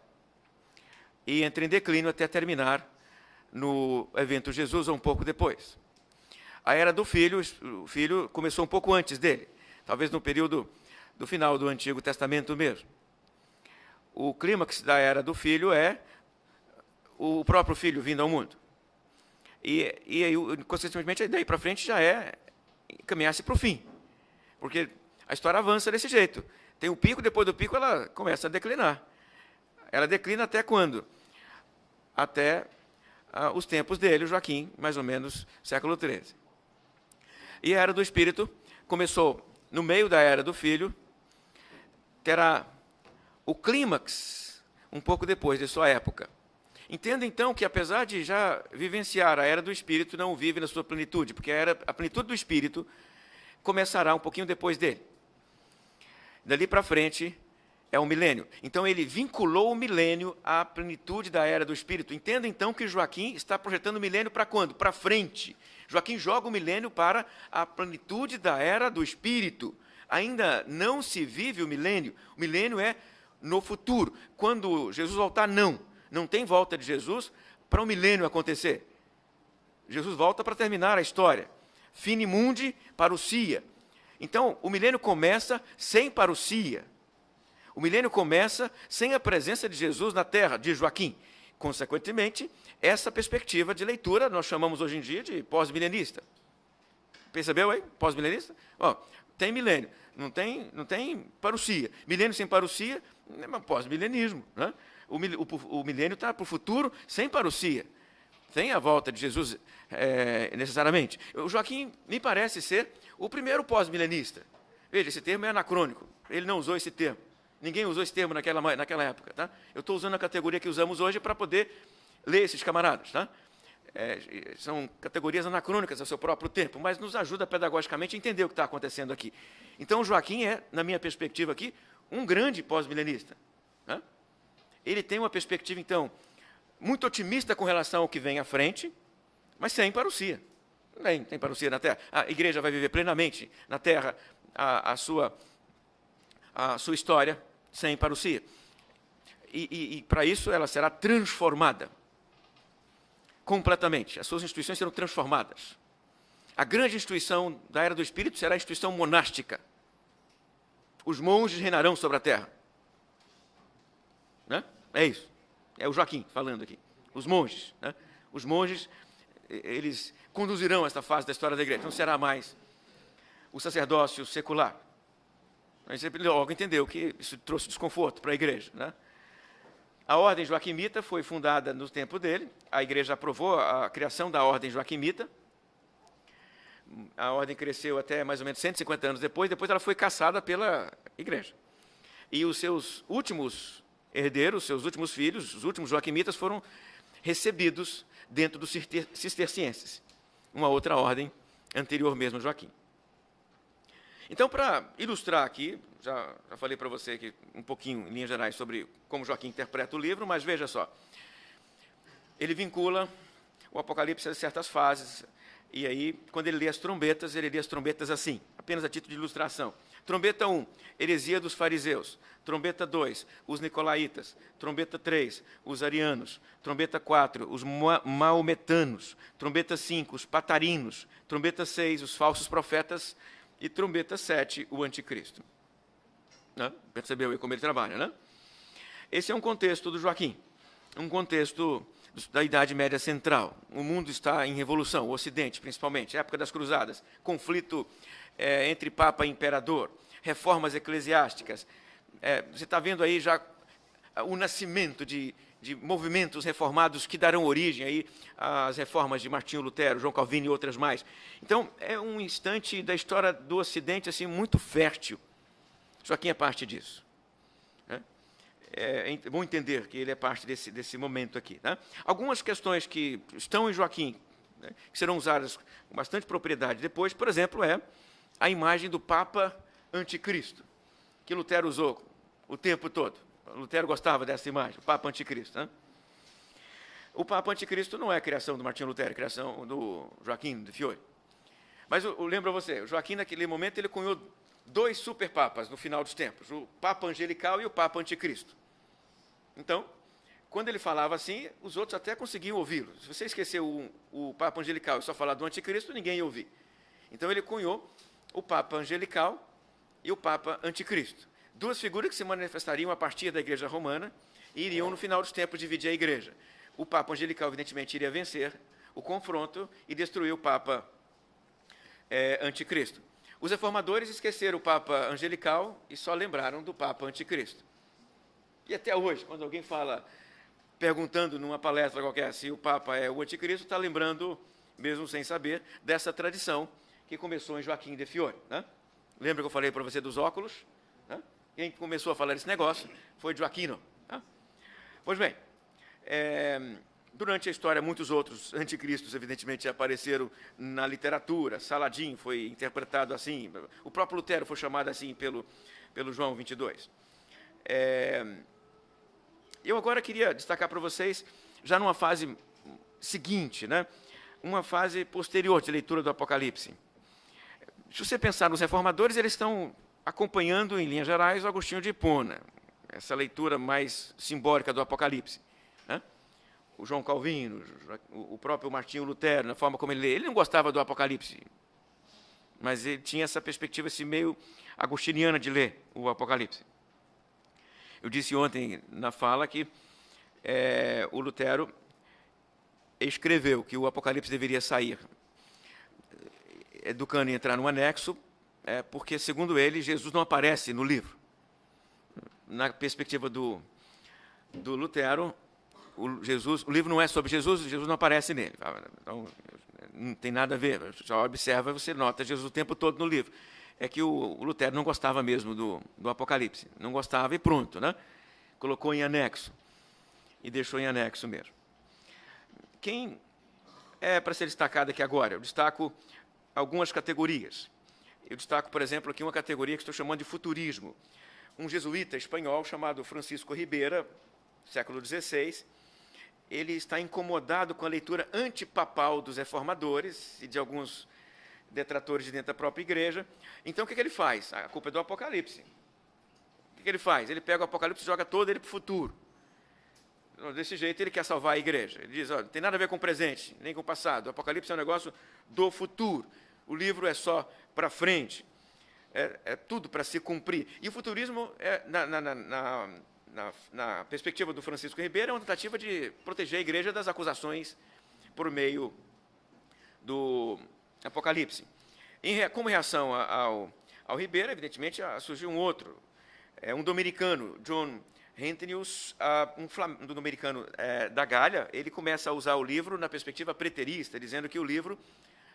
E entra em declínio até terminar no evento Jesus, ou um pouco depois. A Era do Filho, o Filho começou um pouco antes dele, talvez no período do final do Antigo Testamento mesmo. O clímax da Era do Filho é o próprio Filho vindo ao mundo. E consequentemente, daí para frente já é caminhar-se para o fim. Porque a história avança desse jeito. Tem um pico, depois do pico ela começa a declinar. Ela declina até quando? Até os tempos dele, Joaquim, mais ou menos século XIII. E a Era do Espírito começou no meio da Era do Filho, terá o clímax um pouco depois de sua época. Entenda, então, que apesar de já vivenciar a Era do Espírito, não vive na sua plenitude, porque a plenitude do Espírito começará um pouquinho depois dele. Dali para frente é o milênio. Então, ele vinculou o milênio à plenitude da Era do Espírito. Entenda, então, que Joaquim está projetando o milênio para quando? Para frente. Joaquim joga o milênio para a plenitude da Era do Espírito. Ainda não se vive o milênio. O milênio é no futuro. Quando Jesus voltar, não. Não tem volta de Jesus para o milênio acontecer. Jesus volta para terminar a história. Fine mundi parousia. Então, o milênio começa sem parousia. O milênio começa sem a presença de Jesus na terra, diz Joaquim. Consequentemente, essa perspectiva de leitura nós chamamos hoje em dia de pós-milenista. Percebeu aí? Pós-milenista? Ó, tem milênio, não tem parousia. Milênio sem parousia é pós-milenismo. Né? O milênio está para o futuro sem parousia. Tem a volta de Jesus necessariamente. O Joaquim me parece ser o primeiro pós-milenista. Veja, esse termo é anacrônico. Ele não usou esse termo. Ninguém usou esse termo naquela época. Tá? Eu estou usando a categoria que usamos hoje para poder ler esses camaradas. Tá? São categorias anacrônicas ao seu próprio tempo, mas nos ajuda pedagogicamente a entender o que está acontecendo aqui. Então, o Joaquim é, na minha perspectiva aqui, um grande pós-milenista. Tá? Ele tem uma perspectiva, então, muito otimista com relação ao que vem à frente, mas sem parousia. Tem parousia na Terra. A igreja vai viver plenamente na Terra a sua história sem parousia. E para isso ela será transformada completamente. As suas instituições serão transformadas. A grande instituição da Era do Espírito será a instituição monástica. Os monges reinarão sobre a Terra. Né? É isso. É o Joaquim falando aqui. Os monges. Né? Os monges, eles conduzirão esta fase da história da igreja. Não será mais o sacerdócio secular. A gente logo entendeu que isso trouxe desconforto para a igreja. Né? A ordem joaquimita foi fundada no tempo dele. A igreja aprovou a criação da ordem joaquimita. A ordem cresceu até mais ou menos 150 anos depois. Depois ela foi cassada pela igreja. E os seus últimos herdeiros, seus últimos filhos, os últimos joaquimitas, foram recebidos dentro dos cistercienses, uma outra ordem anterior mesmo a Joaquim. Então, para ilustrar aqui, já falei para você aqui um pouquinho, em linhas gerais, sobre como Joaquim interpreta o livro, mas veja só. Ele vincula o Apocalipse a certas fases, e aí, quando ele lê as trombetas assim, apenas a título de ilustração. Trombeta 1, heresia dos fariseus. Trombeta 2, os nicolaítas. Trombeta 3, os arianos. Trombeta 4, os maometanos. Trombeta 5, os patarinos. Trombeta 6, os falsos profetas. E trombeta 7, o anticristo. Né? Percebeu aí como ele trabalha, né? Esse é um contexto do Joaquim, um contexto da Idade Média Central. O mundo está em revolução, o Ocidente principalmente, época das Cruzadas, conflito entre Papa e Imperador, reformas eclesiásticas. Você está vendo aí já o nascimento de movimentos reformados que darão origem aí às reformas de Martinho Lutero, João Calvino e outras mais. Então, é um instante da história do Ocidente assim, muito fértil. Joaquim é parte disso. Né? É bom entender que ele é parte desse momento aqui. Né? Algumas questões que estão em Joaquim, né, que serão usadas com bastante propriedade depois, por exemplo, é a imagem do Papa Anticristo, que Lutero usou o tempo todo. Lutero gostava dessa imagem, o Papa Anticristo. Né? O Papa Anticristo não é a criação do Martinho Lutero, é a criação do Joaquim de Fiore. Mas lembra você, o Joaquim, naquele momento, ele cunhou 2 superpapas no final dos tempos, o Papa Angelical e o Papa Anticristo. Então, quando ele falava assim, os outros até conseguiam ouvi-lo. Se você esqueceu o Papa Angelical e só falar do Anticristo, ninguém ia ouvir. Então, ele cunhou o Papa Angelical e o Papa Anticristo. 2 figuras que se manifestariam a partir da Igreja Romana e iriam, no final dos tempos, dividir a Igreja. O Papa Angelical, evidentemente, iria vencer o confronto e destruir o Papa Anticristo. Os reformadores esqueceram o Papa Angelical e só lembraram do Papa Anticristo. E até hoje, quando alguém fala, perguntando numa palestra qualquer se o Papa é o Anticristo, está lembrando, mesmo sem saber, dessa tradição que começou em Joaquim de Fiore. Né? Lembra que eu falei para você dos óculos? Né? Quem começou a falar esse negócio foi Joaquino. Né? Pois bem, durante a história, muitos outros anticristos, evidentemente, apareceram na literatura. Saladin foi interpretado assim, o próprio Lutero foi chamado assim pelo João 22. Eu agora queria destacar para vocês, já numa fase seguinte, né, uma fase posterior de leitura do Apocalipse. Se você pensar nos reformadores, eles estão acompanhando, em linhas gerais, o Agostinho de Hipona, essa leitura mais simbólica do Apocalipse. Né? o João Calvino, o próprio Martinho Lutero, na forma como ele lê. Ele não gostava do Apocalipse, mas ele tinha essa perspectiva assim, meio agostiniana de ler o Apocalipse. Eu disse ontem na fala que o Lutero escreveu que o Apocalipse deveria sair do cano e entrar no anexo, porque, segundo ele, Jesus não aparece no livro. Na perspectiva do Lutero, o livro não é sobre Jesus, Jesus não aparece nele. Então, não tem nada a ver. Só observa, você nota Jesus o tempo todo no livro. É que o Lutero não gostava mesmo do Apocalipse. Não gostava e pronto, né? Colocou em anexo. E deixou em anexo mesmo. Quem é para ser destacado aqui agora? Eu destaco algumas categorias. Eu destaco, por exemplo, aqui uma categoria que estou chamando de futurismo. Um jesuíta espanhol chamado Francisco Ribeira, século XVI, ele está incomodado com a leitura antipapal dos reformadores e de alguns detratores de dentro da própria igreja. Então, o que ele faz? A culpa é do Apocalipse. O que ele faz? Ele pega o Apocalipse e joga todo ele para o futuro. Desse jeito, ele quer salvar a igreja. Ele diz, não tem nada a ver com o presente, nem com o passado. O Apocalipse é um negócio do futuro. O livro é só para frente. É tudo para se cumprir. E o futurismo, na perspectiva do Francisco Ribeiro, é uma tentativa de proteger a igreja das acusações por meio do Apocalipse. Como reação ao Ribeiro, evidentemente, surgiu um outro, um dominicano, John Hentenius, um dominicano da Gália. Ele começa a usar o livro na perspectiva preterista, dizendo que o livro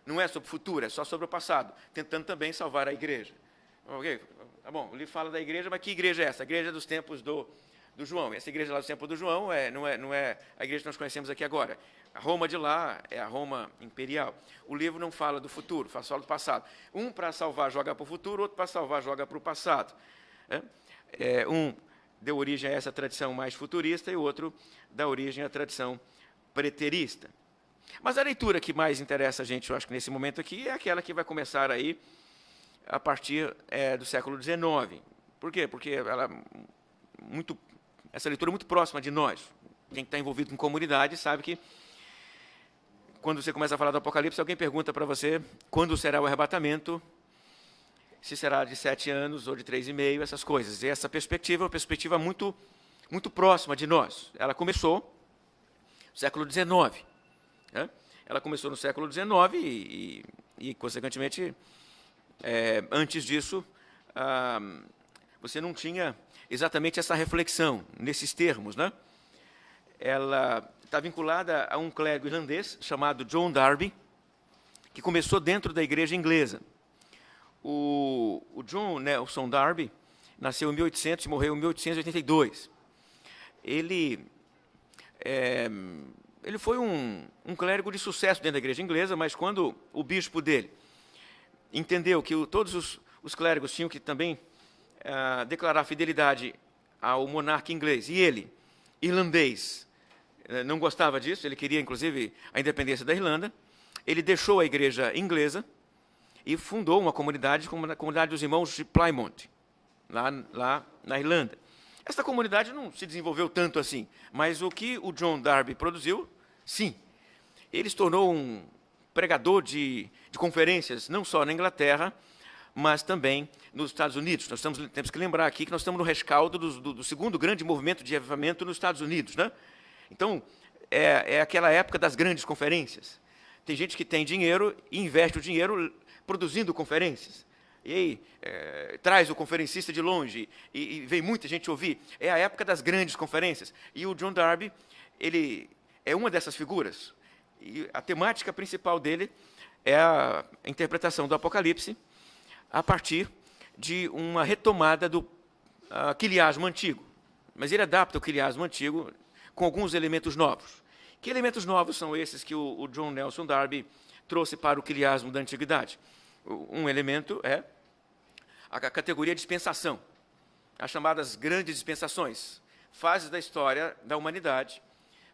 não é sobre o futuro, é só sobre o passado, tentando também salvar a igreja. Ok, tá bom, o livro fala da igreja, mas que igreja é essa? A igreja dos tempos do João. Essa igreja lá dos tempos do João não é a igreja que nós conhecemos aqui agora. A Roma de lá é a Roma imperial. O livro não fala do futuro, fala do passado. Um para salvar joga para o futuro, outro para salvar joga para o passado. Um deu origem a essa tradição mais futurista e o outro dá origem à tradição preterista. Mas a leitura que mais interessa a gente, eu acho que nesse momento aqui, é aquela que vai começar aí a partir do século XIX. Por quê? Porque essa leitura é muito próxima de nós. Quem está envolvido com comunidade sabe que, quando você começa a falar do Apocalipse, alguém pergunta para você quando será o arrebatamento, se será de 7 anos ou de 3,5, essas coisas. E essa perspectiva é uma perspectiva muito, muito próxima de nós. Ela começou no século XIX. Né? Ela começou no século XIX e consequentemente, antes disso, você não tinha exatamente essa reflexão nesses termos. Né? Ela está vinculada a um clérigo irlandês chamado John Darby, que começou dentro da igreja inglesa. O John Nelson Darby nasceu em 1800 e morreu em 1882. Ele foi um clérigo de sucesso dentro da igreja inglesa, mas quando o bispo dele entendeu que todos os clérigos tinham que também declarar fidelidade ao monarca inglês, e ele, irlandês, não gostava disso, ele queria, inclusive, a independência da Irlanda, ele deixou a igreja inglesa e fundou uma comunidade, como a comunidade dos irmãos de Plymouth, lá na Irlanda. Essa comunidade não se desenvolveu tanto assim, mas o que o John Darby produziu, sim. Ele se tornou um pregador de conferências, não só na Inglaterra, mas também nos Estados Unidos. Nós temos que lembrar aqui que nós estamos no rescaldo do segundo grande movimento de avivamento nos Estados Unidos. Né? Então, é aquela época das grandes conferências. Tem gente que tem dinheiro e investe o dinheiro produzindo conferências. E aí, traz o conferencista de longe e vem muita gente ouvir. É a época das grandes conferências. E o John Darby, ele é uma dessas figuras. E a temática principal dele é a interpretação do Apocalipse a partir de uma retomada do quiliasmo antigo. Mas ele adapta o quiliasmo antigo com alguns elementos novos. Que elementos novos são esses que o John Nelson Darby trouxe para o quiliasmo da antiguidade? Um elemento é a categoria dispensação, as chamadas grandes dispensações, fases da história da humanidade,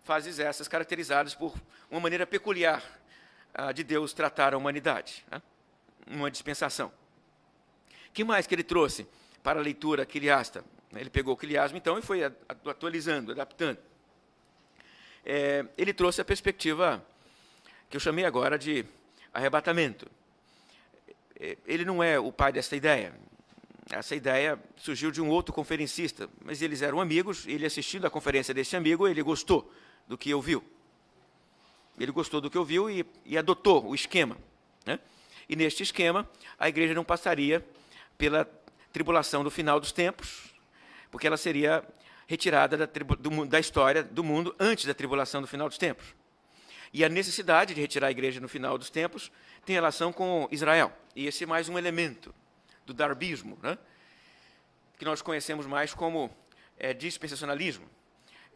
fases essas caracterizadas por uma maneira peculiar de Deus tratar a humanidade, né? Uma dispensação. O que mais que ele trouxe para a leitura quiliasta? Ele pegou o quiliasmo, então, e foi atualizando, adaptando. ele trouxe a perspectiva que eu chamei agora de arrebatamento. Ele não é o pai dessa ideia. Essa ideia surgiu de um outro conferencista, mas eles eram amigos, ele assistindo a conferência desse amigo, ele gostou do que ouviu. Ele gostou do que ouviu e adotou o esquema, né? E neste esquema, a igreja não passaria pela tribulação do final dos tempos, porque ela seria retirada da história do mundo antes da tribulação do final dos tempos. E a necessidade de retirar a igreja no final dos tempos tem relação com Israel. E esse é mais um elemento do darbismo, né? Que nós conhecemos mais como dispensacionalismo.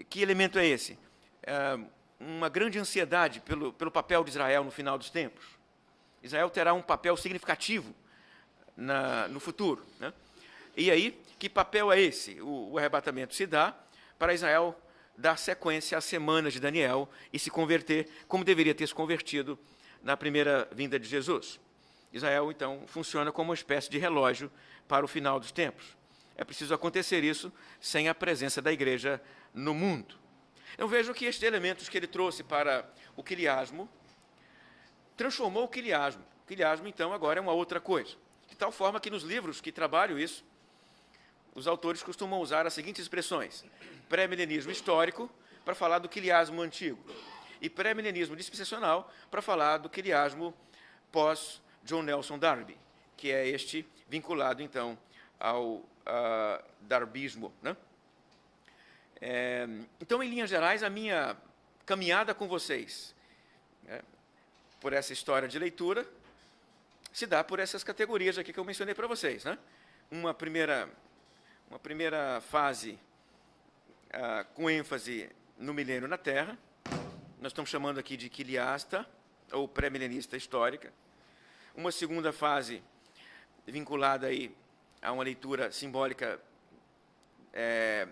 Que elemento é esse? Uma grande ansiedade pelo papel de Israel no final dos tempos. Israel terá um papel significativo no futuro, né? E aí, que papel é esse? O arrebatamento se dá para Israel dar sequência às semanas de Daniel e se converter como deveria ter se convertido na primeira vinda de Jesus. Israel, então, funciona como uma espécie de relógio para o final dos tempos. É preciso acontecer isso sem a presença da igreja no mundo. Eu vejo que estes elementos que ele trouxe para o quiliasmo transformou o quiliasmo. O quiliasmo, então, agora é uma outra coisa. De tal forma que nos livros que trabalham isso, os autores costumam usar as seguintes expressões: pré-milenismo histórico, para falar do quiliasmo antigo, e pré-milenismo dispensacional, para falar do quiliasmo pós-John Nelson Darby, que é este vinculado, então, ao darbismo, né? Então, em linhas gerais, a minha caminhada com vocês, por essa história de leitura, se dá por essas categorias aqui que eu mencionei para vocês, né? Uma primeira fase com ênfase no milênio na Terra, nós estamos chamando aqui de quiliasta, ou pré-milenista histórica. Uma segunda fase vinculada aí a uma leitura simbólica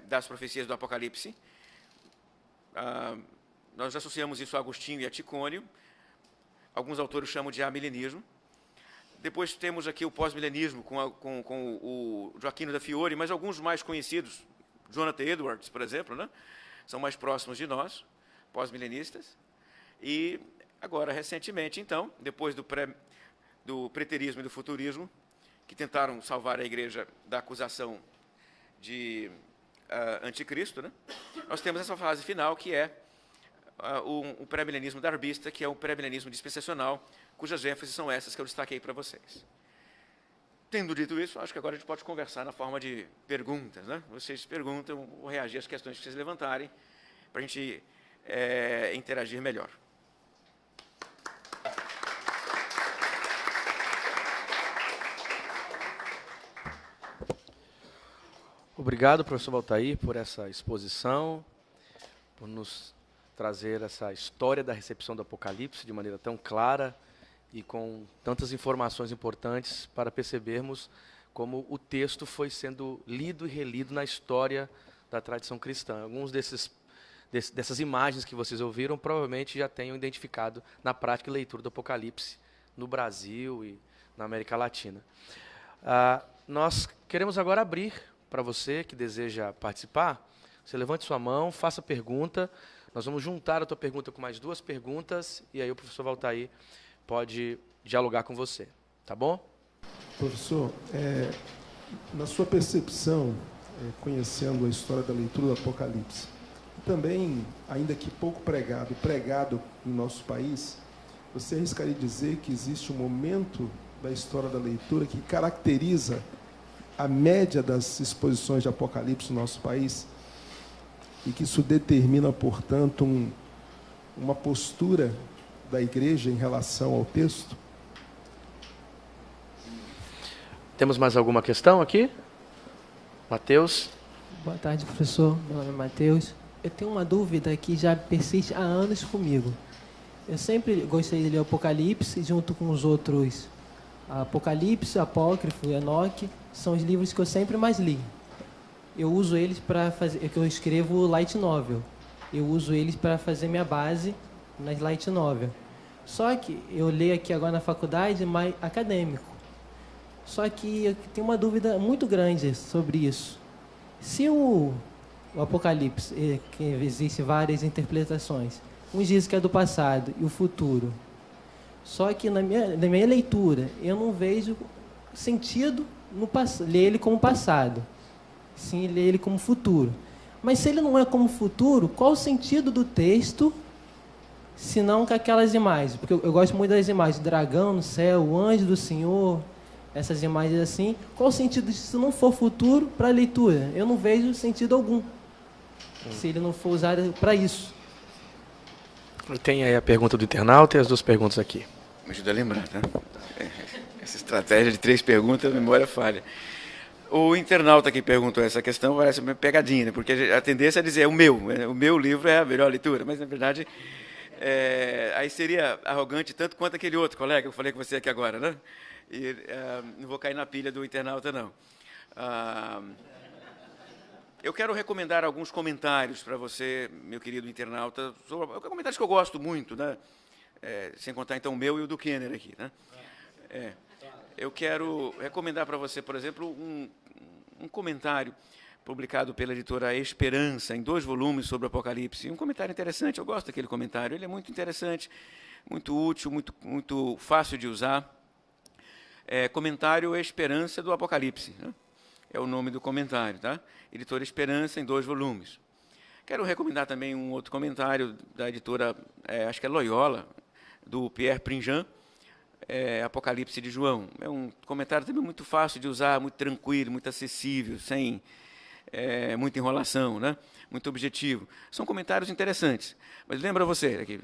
das profecias do Apocalipse. Nós associamos isso a Agostinho e a Ticônio. Alguns autores chamam de amilenismo. Depois temos aqui o pós-milenismo com o Joaquino da Fiore, mas alguns mais conhecidos, Jonathan Edwards, por exemplo, né? São mais próximos de nós, pós-milenistas. E agora, recentemente, então, depois do preterismo e do futurismo, que tentaram salvar a igreja da acusação de anticristo, né? Nós temos essa fase final, que é o pré-milenismo darbista, que é o pré-milenismo dispensacional, cujas ênfases são essas que eu destaquei para vocês. Tendo dito isso, acho que agora a gente pode conversar na forma de perguntas, né? Vocês perguntam, vou reagir às questões que vocês levantarem, para a gente interagir melhor. Obrigado, professor Valtair, por essa exposição, por nos trazer essa história da recepção do Apocalipse de maneira tão clara e com tantas informações importantes para percebermos como o texto foi sendo lido e relido na história da tradição cristã. Alguns dessas imagens que vocês ouviram provavelmente já tenham identificado na prática e leitura do Apocalipse no Brasil e na América Latina. Nós queremos agora abrir para você que deseja participar. Você levante sua mão, faça pergunta. Nós vamos juntar a tua pergunta com mais duas perguntas e aí o professor Valtair pode dialogar com você. Tá bom? Professor, na sua percepção, conhecendo a história da leitura do Apocalipse, também, ainda que pouco pregado em nosso país, você arriscaria dizer que existe um momento da história da leitura que caracteriza a média das exposições de Apocalipse no nosso país e que isso determina, portanto, uma postura da igreja em relação ao texto? Temos mais alguma questão aqui? Mateus? Boa tarde, professor. Meu nome é Mateus. Eu tenho uma dúvida que já persiste há anos comigo. Eu sempre gostei de ler Apocalipse junto com os outros. Apocalipse, Apócrifo e Enoque são os livros que eu sempre mais li. Eu uso eles para fazer, eu escrevo light novel. Eu uso eles para fazer minha base nas light novel. Só que eu leio aqui agora na faculdade mais acadêmico. Só que eu tenho uma dúvida muito grande sobre isso. Se o Apocalipse, que existem várias interpretações. Uns dizem que é do passado e o futuro. Só que na minha leitura, eu não vejo sentido no ler ele como passado, sim ler ele como futuro. Mas se ele não é como futuro, qual o sentido do texto, se não com aquelas imagens? Porque eu gosto muito das imagens, o dragão no céu, o anjo do Senhor, essas imagens assim. Qual o sentido se não for futuro para a leitura? Eu não vejo sentido algum, se ele não for usado para isso. Tem aí a pergunta do internauta e as duas perguntas aqui. Me ajuda a lembrar, tá? Essa estratégia de 3 perguntas, a memória falha. O internauta que perguntou essa questão parece uma pegadinha, né? Porque a tendência é dizer o meu livro é a melhor leitura, mas na verdade aí seria arrogante tanto quanto aquele outro colega que eu falei com você aqui agora, né? E não vou cair na pilha do internauta, não. Eu quero recomendar alguns comentários para você, meu querido internauta, sobre comentários que eu gosto muito, né? Sem contar, então, o meu e o do Kenner aqui, né? Eu quero recomendar para você, por exemplo, um comentário publicado pela editora Esperança, em 2 volumes sobre o Apocalipse. Um comentário interessante, eu gosto daquele comentário. Ele é muito interessante, muito útil, muito fácil de usar. Comentário Esperança do Apocalipse, né? É o nome do comentário, tá? Editora Esperança, em 2 volumes. Quero recomendar também um outro comentário da editora, acho que é Loyola, do Pierre Pringent, Apocalipse de João. É um comentário também muito fácil de usar, muito tranquilo, muito acessível, sem muita enrolação, né? Muito objetivo. São comentários interessantes. Mas lembra você, que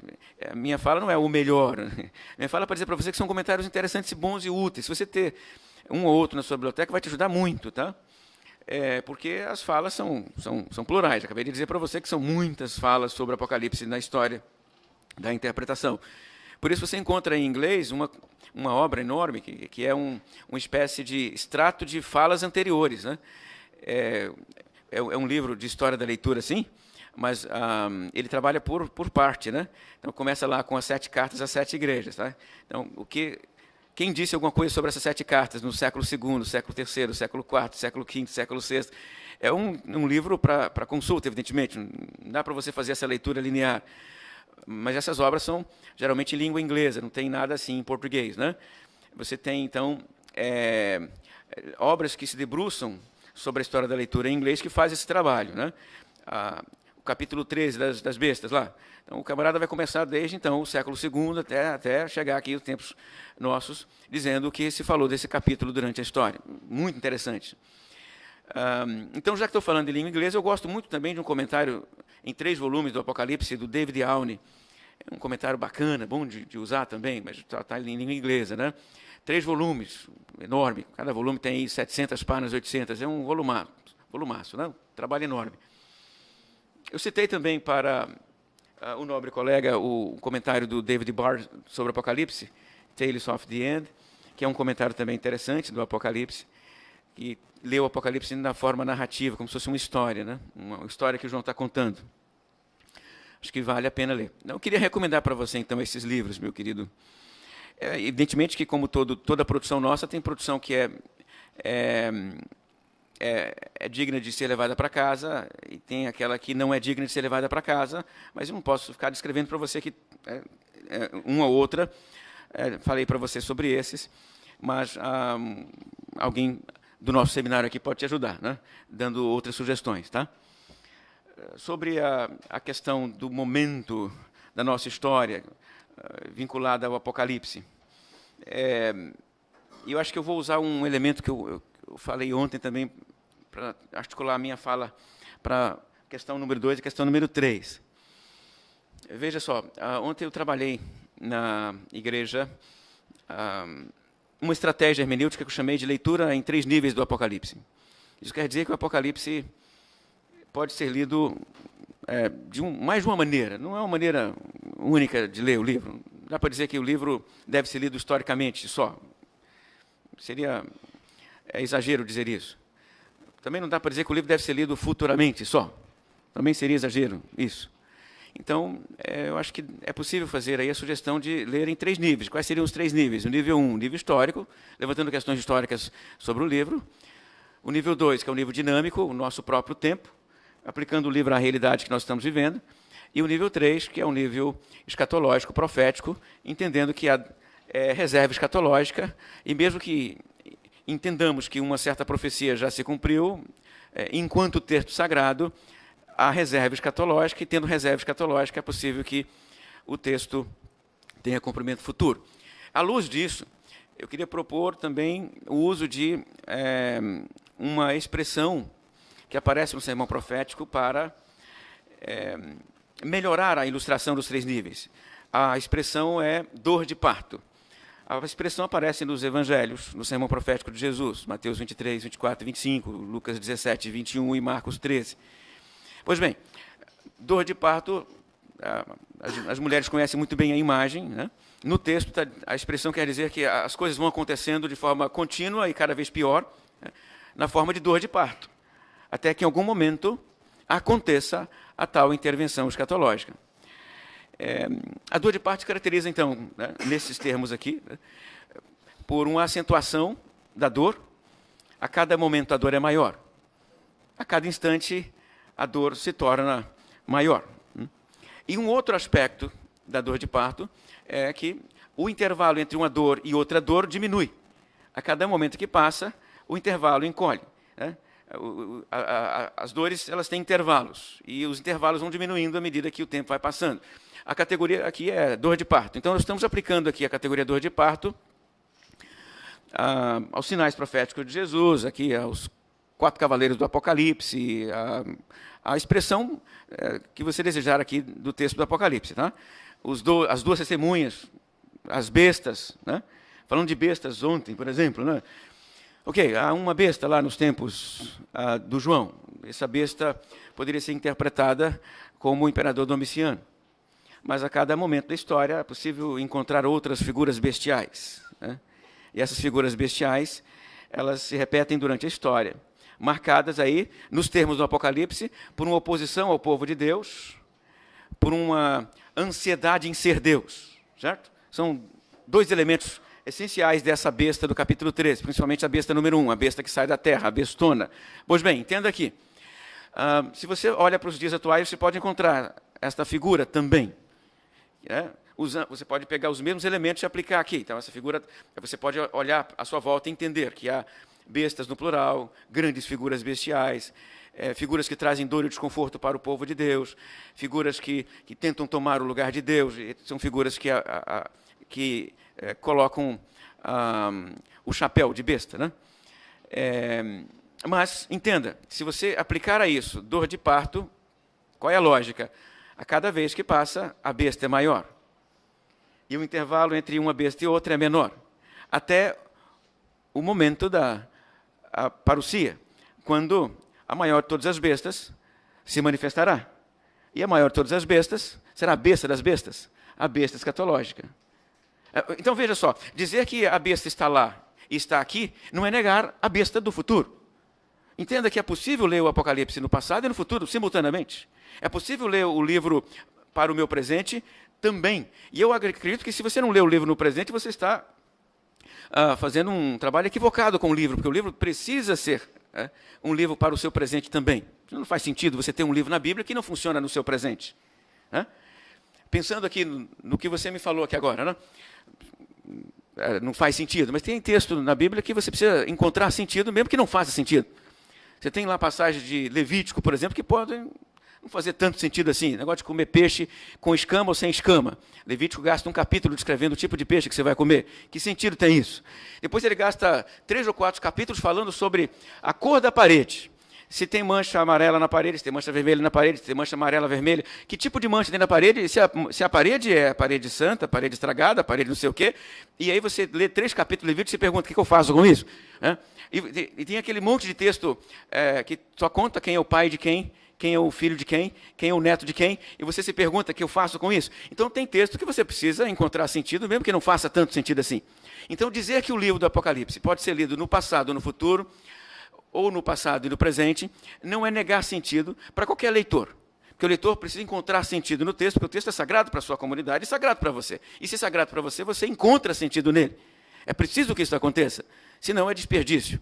a minha fala não é o melhor. Né? Minha fala é para dizer para você que são comentários interessantes, bons e úteis. Se você ter um ou outro na sua biblioteca, vai te ajudar muito, tá? Porque as falas são plurais. Acabei de dizer para você que são muitas falas sobre Apocalipse na história da interpretação. Por isso você encontra em inglês uma obra enorme, que é uma espécie de extrato de falas anteriores, né? É um livro de história da leitura, sim, mas ele trabalha por parte, né? Então começa lá com as 7 cartas às 7 igrejas, tá? Então quem disse alguma coisa sobre essas 7 cartas no século II, século III, século IV, século V, século VI? É um livro para consulta, evidentemente. Não dá para você fazer essa leitura linear. Mas essas obras são geralmente em língua inglesa, não tem nada assim em português, né? Você tem, então, obras que se debruçam sobre a história da leitura em inglês que faz esse trabalho, né? O capítulo 13 das bestas lá. Então, o camarada vai começar desde então o século II até chegar aqui os tempos nossos, dizendo o que se falou desse capítulo durante a história. Muito interessante. Então, já que estou falando de língua inglesa, eu gosto muito também de um comentário em 3 volumes do Apocalipse, do David Aune. É um comentário bacana, bom de usar também, mas está em língua inglesa, né? 3 volumes, enorme. Cada volume tem aí 700 páginas, 800. É um volumaço, né? Um trabalho enorme. Eu citei também para o nobre colega o comentário do David Barr sobre o Apocalipse, Tales of the End, que é um comentário também interessante do Apocalipse, que lê o Apocalipse na forma narrativa, como se fosse uma história, né? Uma história que o João está contando. Acho que vale a pena ler. Eu queria recomendar para você, então, esses livros, meu querido. Evidentemente que, como toda produção nossa, tem produção que é digna de ser levada para casa e tem aquela que não é digna de ser levada para casa, mas eu não posso ficar descrevendo para você que uma ou outra, falei para você sobre esses, mas alguém do nosso seminário aqui pode te ajudar, né? Dando outras sugestões, tá? Sobre a questão do momento da nossa história vinculada ao Apocalipse, eu acho que eu vou usar um elemento que eu falei ontem também para articular a minha fala para a questão número 2 e a questão número 3. Veja só, ontem eu trabalhei na igreja uma estratégia hermenêutica que eu chamei de leitura em 3 níveis do Apocalipse. Isso quer dizer que o Apocalipse pode ser lido mais de uma maneira, não é uma maneira única de ler o livro. Não dá para dizer que o livro deve ser lido historicamente só. Seria exagero dizer isso. Também não dá para dizer que o livro deve ser lido futuramente só. Também seria exagero isso. Então, eu acho que é possível fazer aí a sugestão de ler em 3 níveis. Quais seriam os 3 níveis? O nível 1, nível histórico, levantando questões históricas sobre o livro. O nível 2, que é o nível dinâmico, o nosso próprio tempo, aplicando o livro à realidade que nós estamos vivendo, e o nível 3, que é um nível escatológico, profético, entendendo que há reserva escatológica, e mesmo que entendamos que uma certa profecia já se cumpriu, enquanto texto sagrado, há reserva escatológica, e tendo reserva escatológica é possível que o texto tenha cumprimento futuro. À luz disso, eu queria propor também o uso de uma expressão que aparece no sermão profético para melhorar a ilustração dos 3 níveis. A expressão é dor de parto. A expressão aparece nos evangelhos, no sermão profético de Jesus, Mateus 23, 24 e 25, Lucas 17, 21 e Marcos 13. Pois bem, dor de parto, as mulheres conhecem muito bem a imagem, né? No texto, a expressão quer dizer que as coisas vão acontecendo de forma contínua e cada vez pior, né? Na forma de dor de parto, até que em algum momento aconteça a tal intervenção escatológica. A dor de parto se caracteriza, então, né, nesses termos aqui, né, por uma acentuação da dor. A cada momento a dor é maior. A cada instante a dor se torna maior. E um outro aspecto da dor de parto é que o intervalo entre uma dor e outra dor diminui. A cada momento que passa, o intervalo encolhe, né? As dores, elas têm intervalos, e os intervalos vão diminuindo à medida que o tempo vai passando. A categoria aqui é dor de parto. Então, nós estamos aplicando aqui a categoria dor de parto aos sinais proféticos de Jesus, aqui aos 4 cavaleiros do Apocalipse, a expressão que você desejar aqui do texto do Apocalipse. Tá? As 2 testemunhas, as bestas, né? Falando de bestas ontem, por exemplo, né? Ok, há uma besta lá nos tempos do João. Essa besta poderia ser interpretada como o imperador Domiciano. Mas a cada momento da história é possível encontrar outras figuras bestiais, né? E essas figuras bestiais, elas se repetem durante a história, marcadas aí, nos termos do Apocalipse, por uma oposição ao povo de Deus, por uma ansiedade em ser Deus, certo? São 2 elementos essenciais dessa besta do capítulo 13, principalmente a besta número 1, a besta que sai da terra, a bestona. Pois bem, entenda aqui, se você olha para os dias atuais, você pode encontrar esta figura também. Você pode pegar os mesmos elementos e aplicar aqui. Então, essa figura, você pode olhar à sua volta e entender que há bestas no plural, grandes figuras bestiais, figuras que trazem dor e desconforto para o povo de Deus, figuras que tentam tomar o lugar de Deus, são figuras que colocam o chapéu de besta, né? Mas, entenda, se você aplicar a isso dor de parto, qual é a lógica? A cada vez que passa, a besta é maior. E o intervalo entre uma besta e outra é menor. Até o momento da parousia, quando a maior de todas as bestas se manifestará. E a maior de todas as bestas será a besta das bestas, a besta escatológica. Então, veja só, dizer que a besta está lá e está aqui, não é negar a besta do futuro. Entenda que é possível ler o Apocalipse no passado e no futuro, simultaneamente. É possível ler o livro para o meu presente também. E eu acredito que se você não lê o livro no presente, você está fazendo um trabalho equivocado com o livro, porque o livro precisa ser um livro para o seu presente também. Não faz sentido você ter um livro na Bíblia que não funciona no seu presente. Pensando aqui no que você me falou aqui agora, né? Não faz sentido, mas tem texto na Bíblia que você precisa encontrar sentido, mesmo que não faça sentido. Você tem lá passagens de Levítico, por exemplo, que podem não fazer tanto sentido assim. Negócio de comer peixe com escama ou sem escama. Levítico gasta um capítulo descrevendo o tipo de peixe que você vai comer. Que sentido tem isso? Depois ele gasta 3 ou 4 capítulos falando sobre a cor da parede. Se tem mancha amarela na parede, se tem mancha vermelha na parede, se tem mancha amarela, vermelha. Que tipo de mancha tem na parede? Se a parede é a parede santa, a parede estragada, a parede não sei o quê. E aí você lê 3 capítulos de Levítico e se pergunta, o que eu faço com isso? E tem aquele monte de texto que só conta quem é o pai de quem é o filho de quem é o neto de quem, e você se pergunta o que eu faço com isso. Então tem texto que você precisa encontrar sentido, mesmo que não faça tanto sentido assim. Então dizer que o livro do Apocalipse pode ser lido no passado ou no futuro, ou no passado e no presente, não é negar sentido para qualquer leitor. Porque o leitor precisa encontrar sentido no texto, porque o texto é sagrado para a sua comunidade e sagrado para você. E se é sagrado para você, você encontra sentido nele. É preciso que isso aconteça, senão é desperdício.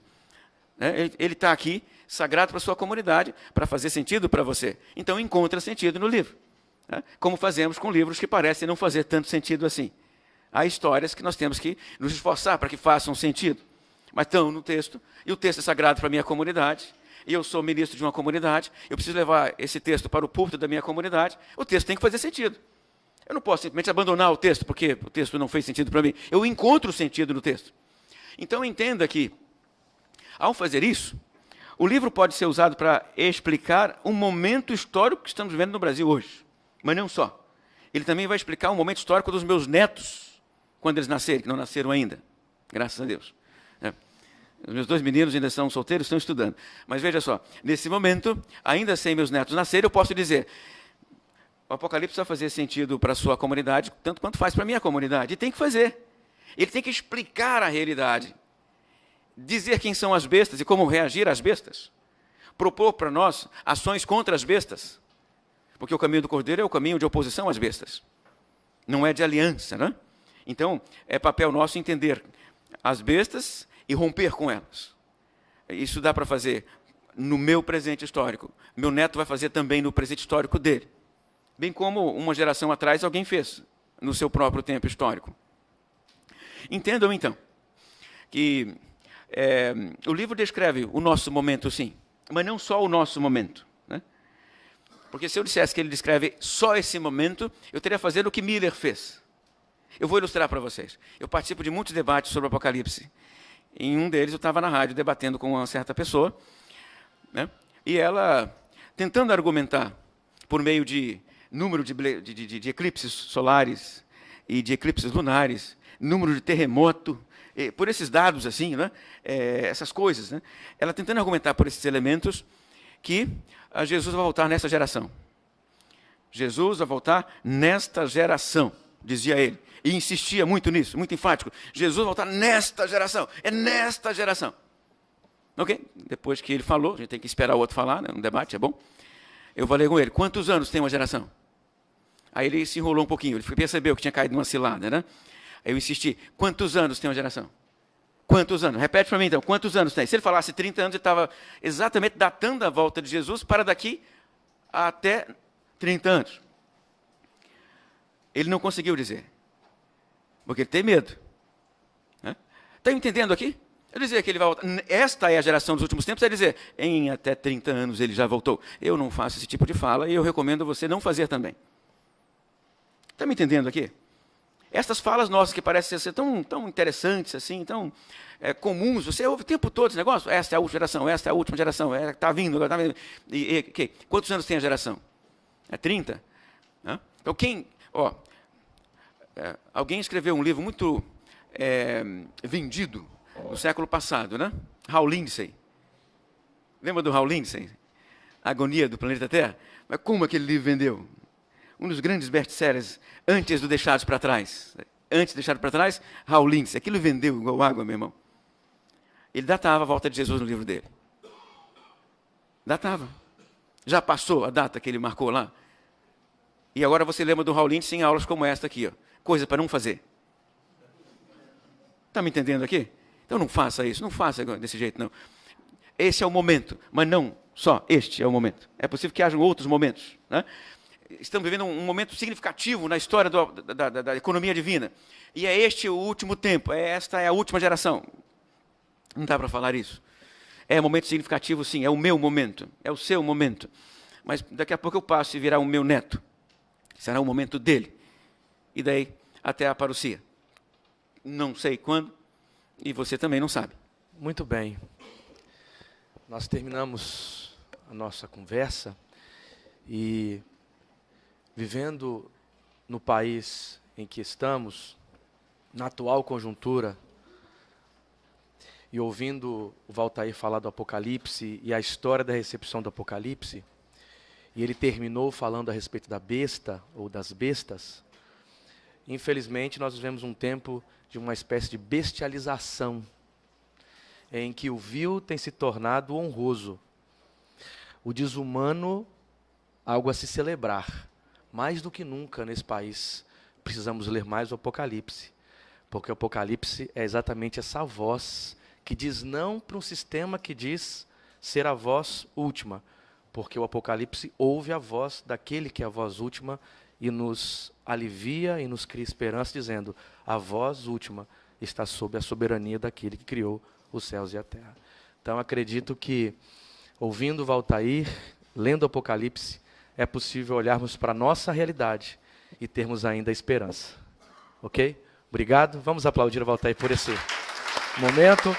né? Ele está aqui, sagrado para a sua comunidade, para fazer sentido para você. Então, encontra sentido no livro. Né? Como fazemos com livros que parecem não fazer tanto sentido assim. Há histórias que nós temos que nos esforçar para que façam sentido. Mas estão no texto, e o texto é sagrado para a minha comunidade, e eu sou ministro de uma comunidade, eu preciso levar esse texto para o púlpito da minha comunidade, o texto tem que fazer sentido. Eu não posso simplesmente abandonar o texto, porque o texto não fez sentido para mim. Eu encontro sentido no texto. Então, entenda que, ao fazer isso, o livro pode ser usado para explicar um momento histórico que estamos vivendo no Brasil hoje. Mas não só. Ele também vai explicar um momento histórico dos meus netos, quando eles nascerem, que não nasceram ainda. Graças a Deus. Os meus 2 meninos ainda são solteiros, estão estudando. Mas veja só, nesse momento, ainda sem meus netos nascerem, eu posso dizer, o Apocalipse vai fazer sentido para a sua comunidade, tanto quanto faz para a minha comunidade. E tem que fazer. Ele tem que explicar a realidade. Dizer quem são as bestas e como reagir às bestas. Propor para nós ações contra as bestas. Porque o caminho do Cordeiro é o caminho de oposição às bestas. Não é de aliança, né? Então, é papel nosso entender as bestas e romper com elas. Isso dá para fazer no meu presente histórico. Meu neto vai fazer também no presente histórico dele. Bem como uma geração atrás alguém fez no seu próprio tempo histórico. Entendam, então, que o livro descreve o nosso momento, sim, mas não só o nosso momento. Né? Porque se eu dissesse que ele descreve só esse momento, eu teria que fazer o que Miller fez. Eu vou ilustrar para vocês. Eu participo de muitos debates sobre o Apocalipse. Em um deles, eu estava na rádio debatendo com uma certa pessoa, né? E ela, tentando argumentar por meio de número de eclipses solares e de eclipses lunares, número de terremoto, por esses dados, assim, né? Essas coisas, né? Ela tentando argumentar por esses elementos que Jesus vai voltar nessa geração. Jesus vai voltar nesta geração, dizia ele. E insistia muito nisso, muito enfático. Jesus vai voltar nesta geração, é nesta geração. Ok? Depois que ele falou, a gente tem que esperar o outro falar, né? Um debate, é bom. Eu falei com ele, quantos anos tem uma geração? Aí ele se enrolou um pouquinho, ele percebeu que tinha caído numa cilada, né? Aí eu insisti, quantos anos tem uma geração? Quantos anos? Repete para mim então, quantos anos tem? Se ele falasse 30 anos, ele estava exatamente datando a volta de Jesus para daqui até 30 anos. Ele não conseguiu dizer. Porque ele tem medo. Está entendendo aqui? Eu dizer que ele vai voltar. Esta é a geração dos últimos tempos, é dizer, em até 30 anos ele já voltou. Eu não faço esse tipo de fala e eu recomendo você não fazer também. Está me entendendo aqui? Estas falas nossas que parecem ser tão interessantes, assim, tão comuns, você ouve o tempo todo esse negócio, esta é a última geração, esta é a última geração, está vindo, agora está vindo. Quantos anos tem a geração? É 30? Então quem... alguém escreveu um livro muito vendido no século passado, né? Hal Lindsey. Lembra do Hal Lindsey? A Agonia do Planeta Terra? Mas como aquele livro vendeu? Um dos grandes best-sellers antes do Deixados para Trás. Antes do Deixado para Trás, Hal Lindsey. Aquilo vendeu igual água, meu irmão. Ele datava a volta de Jesus no livro dele. Datava. Já passou a data que ele marcou lá. E agora você lembra do Hal Lindsey em aulas como esta aqui, ó. Coisa para não fazer. Está me entendendo aqui? Então não faça isso, não faça desse jeito, não. Esse é o momento, mas não só este é o momento. É possível que hajam outros momentos. Né? Estamos vivendo um momento significativo na história da economia divina. E é este o último tempo, esta é a última geração. Não dá para falar isso. É um momento significativo, sim, é o meu momento, é o seu momento. Mas daqui a pouco eu passo e virá o meu neto. Será o momento dele. E daí até a parousia. Não sei quando, e você também não sabe. Muito bem. Nós terminamos a nossa conversa e, vivendo no país em que estamos, na atual conjuntura, e ouvindo o Valtair falar do Apocalipse e a história da recepção do Apocalipse, e ele terminou falando a respeito da besta ou das bestas, infelizmente nós vivemos um tempo de uma espécie de bestialização, em que o vil tem se tornado honroso, o desumano algo a se celebrar. Mais do que nunca nesse país precisamos ler mais o Apocalipse, porque o Apocalipse é exatamente essa voz que diz não para um sistema que diz ser a voz última, porque o Apocalipse ouve a voz daquele que é a voz última e nos alivia e nos cria esperança, dizendo: a voz última está sob a soberania daquele que criou os céus e a terra. Então, acredito que, ouvindo Valtair, lendo o Apocalipse, é possível olharmos para a nossa realidade e termos ainda esperança. Ok? Obrigado. Vamos aplaudir a Valtair por esse momento.